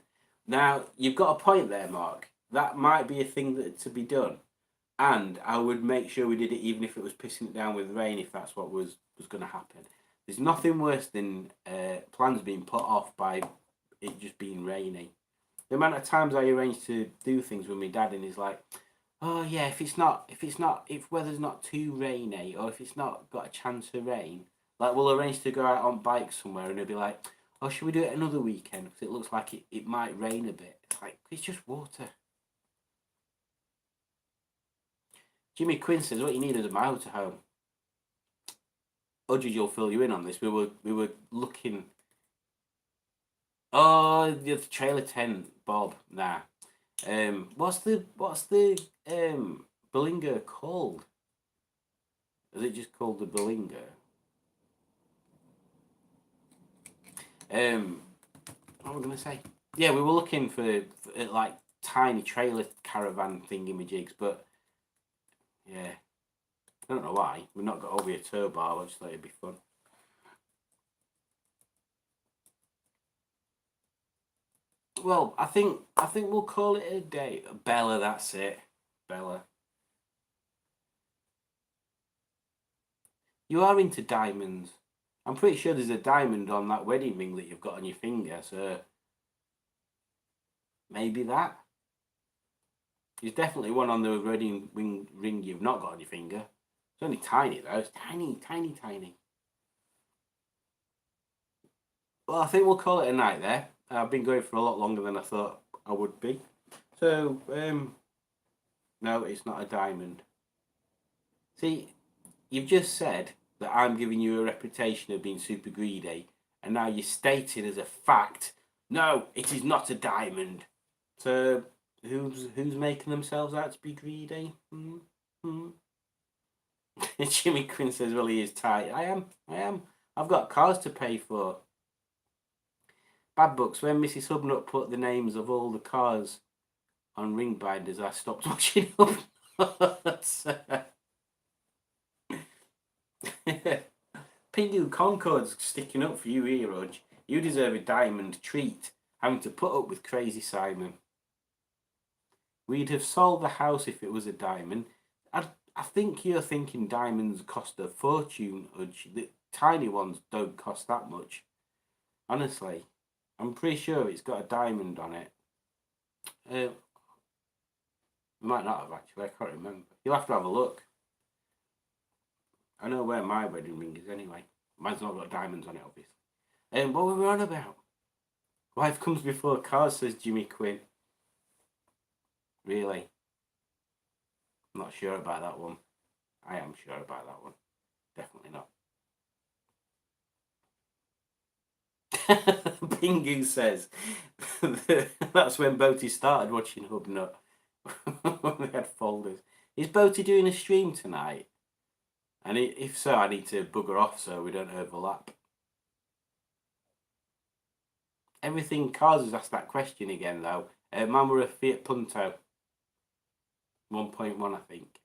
Now, you've got a point there, Mark. That might be a thing to be done. And I would make sure we did it even if it was pissing it down with rain, if that's what was going to happen. There's nothing worse than plans being put off by it just being rainy. The amount of times I arrange to do things with my dad and he's like, oh yeah, if weather's not too rainy or if it's not got a chance of rain, like we'll arrange to go out on bikes somewhere and he'll be like, oh, should we do it another weekend? Because it looks like it might rain a bit. It's like, it's just water. Jimmy Quinn says, what you need is a motorhome. Udgy will fill you in on this. We were looking. Oh, the trailer tent, Bob. Nah. What's the Berlingo called? Is it just called the Berlingo? What am I gonna say? Yeah, we were looking for like tiny trailer caravan thingamajigs, but yeah, I don't know why we've not got over a tow bar. I just thought it'd be fun. Well, I think we'll call it a day. Bella, that's it. Bella. You are into diamonds. I'm pretty sure there's a diamond on that wedding ring that you've got on your finger, so maybe that. There's definitely one on the wedding ring you've not got on your finger. It's only tiny though. It's tiny, tiny, tiny. Well, I think we'll call it a night there. I've been going for a lot longer than I thought I would be. So, no, it's not a diamond. See, you've just said that I'm giving you a reputation of being super greedy, and now you're stating as a fact, no, it is not a diamond. So, who's making themselves out to be greedy? Jimmy Quinn says, well, he is tight. I am. I've got cars to pay for. Bad Books, when Mrs. Hubnut put the names of all the cars on ring binders, I stopped watching Hubnuts. Pingu Concord's sticking up for you here, Rudge. You deserve a diamond treat, having to put up with Crazy Simon. We'd have sold the house if it was a diamond. I think you're thinking diamonds cost a fortune, Rudge. The tiny ones don't cost that much. Honestly, I'm pretty sure it's got a diamond on it. Might not have actually, I can't remember. You'll have to have a look. I know where my wedding ring is anyway. Mine's not got diamonds on it, obviously. What were we on about? Life comes before cars, says Jimmy Quinn. Really? I'm not sure about that one. I am sure about that one. Definitely not. Pingu says that's when Boaty started watching Hubnut. They had folders. Is Boaty doing a stream tonight? And if so, I need to bugger off so we don't overlap. Everything Cars has asked that question again though. Man were a Fiat Punto. 1.1 I think.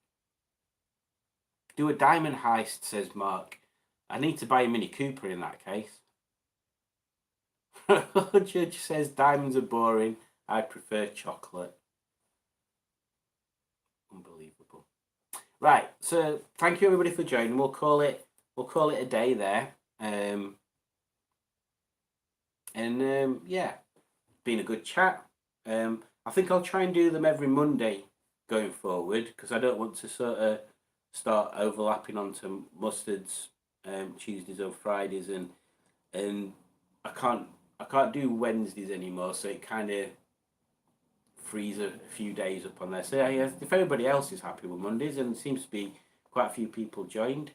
Do a diamond heist, says Mark. I need to buy a Mini Cooper in that case. Judge says diamonds are boring. I prefer chocolate. Unbelievable. Right, so thank you everybody for joining. We'll call it a day there. Yeah, been a good chat. I think I'll try and do them every Monday going forward because I don't want to sort of start overlapping onto Mustard's Tuesdays or Fridays, and I can't do Wednesdays anymore, so it kind of frees a few days up on there. So yeah, if everybody else is happy with Mondays, and seems to be quite a few people joined,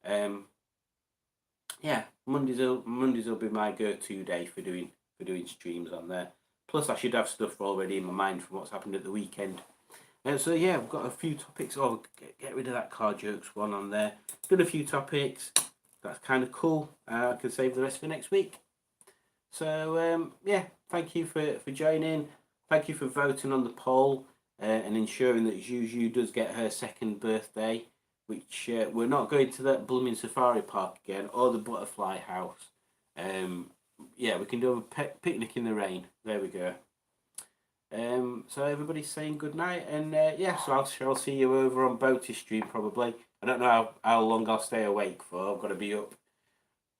yeah, Mondays will be my go-to day for doing streams on there. Plus, I should have stuff already in my mind from what's happened at the weekend. So yeah, we've got a few topics. Oh, get rid of that car jokes one on there. Done a few topics. That's kind of cool. I can save the rest for next week. So yeah, thank you for joining. Thank you for voting on the poll and ensuring that Juju does get her second birthday, which we're not going to that blooming safari park again or the butterfly house. Yeah, we can do a picnic in the rain. There we go. So everybody's saying good night, and yeah, so I'll see you over on Boaty Stream probably. I don't know how long I'll stay awake for. I've got to be up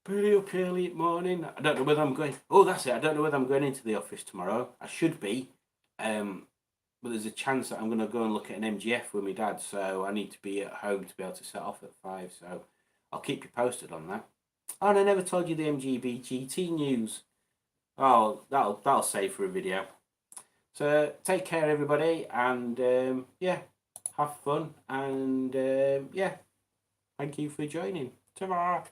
pretty up early in the morning. I don't know whether I'm going. Oh, that's it. I don't know whether I'm going into the office tomorrow. I should be, but there's a chance that I'm going to go and look at an MGF with my dad. So I need to be at home to be able to set off at 5. So I'll keep you posted on that. Oh, and I never told you the MGB GT news. Oh, that'll save for a video. So take care, everybody, and yeah, have fun, and yeah, thank you for joining. Ta-ra!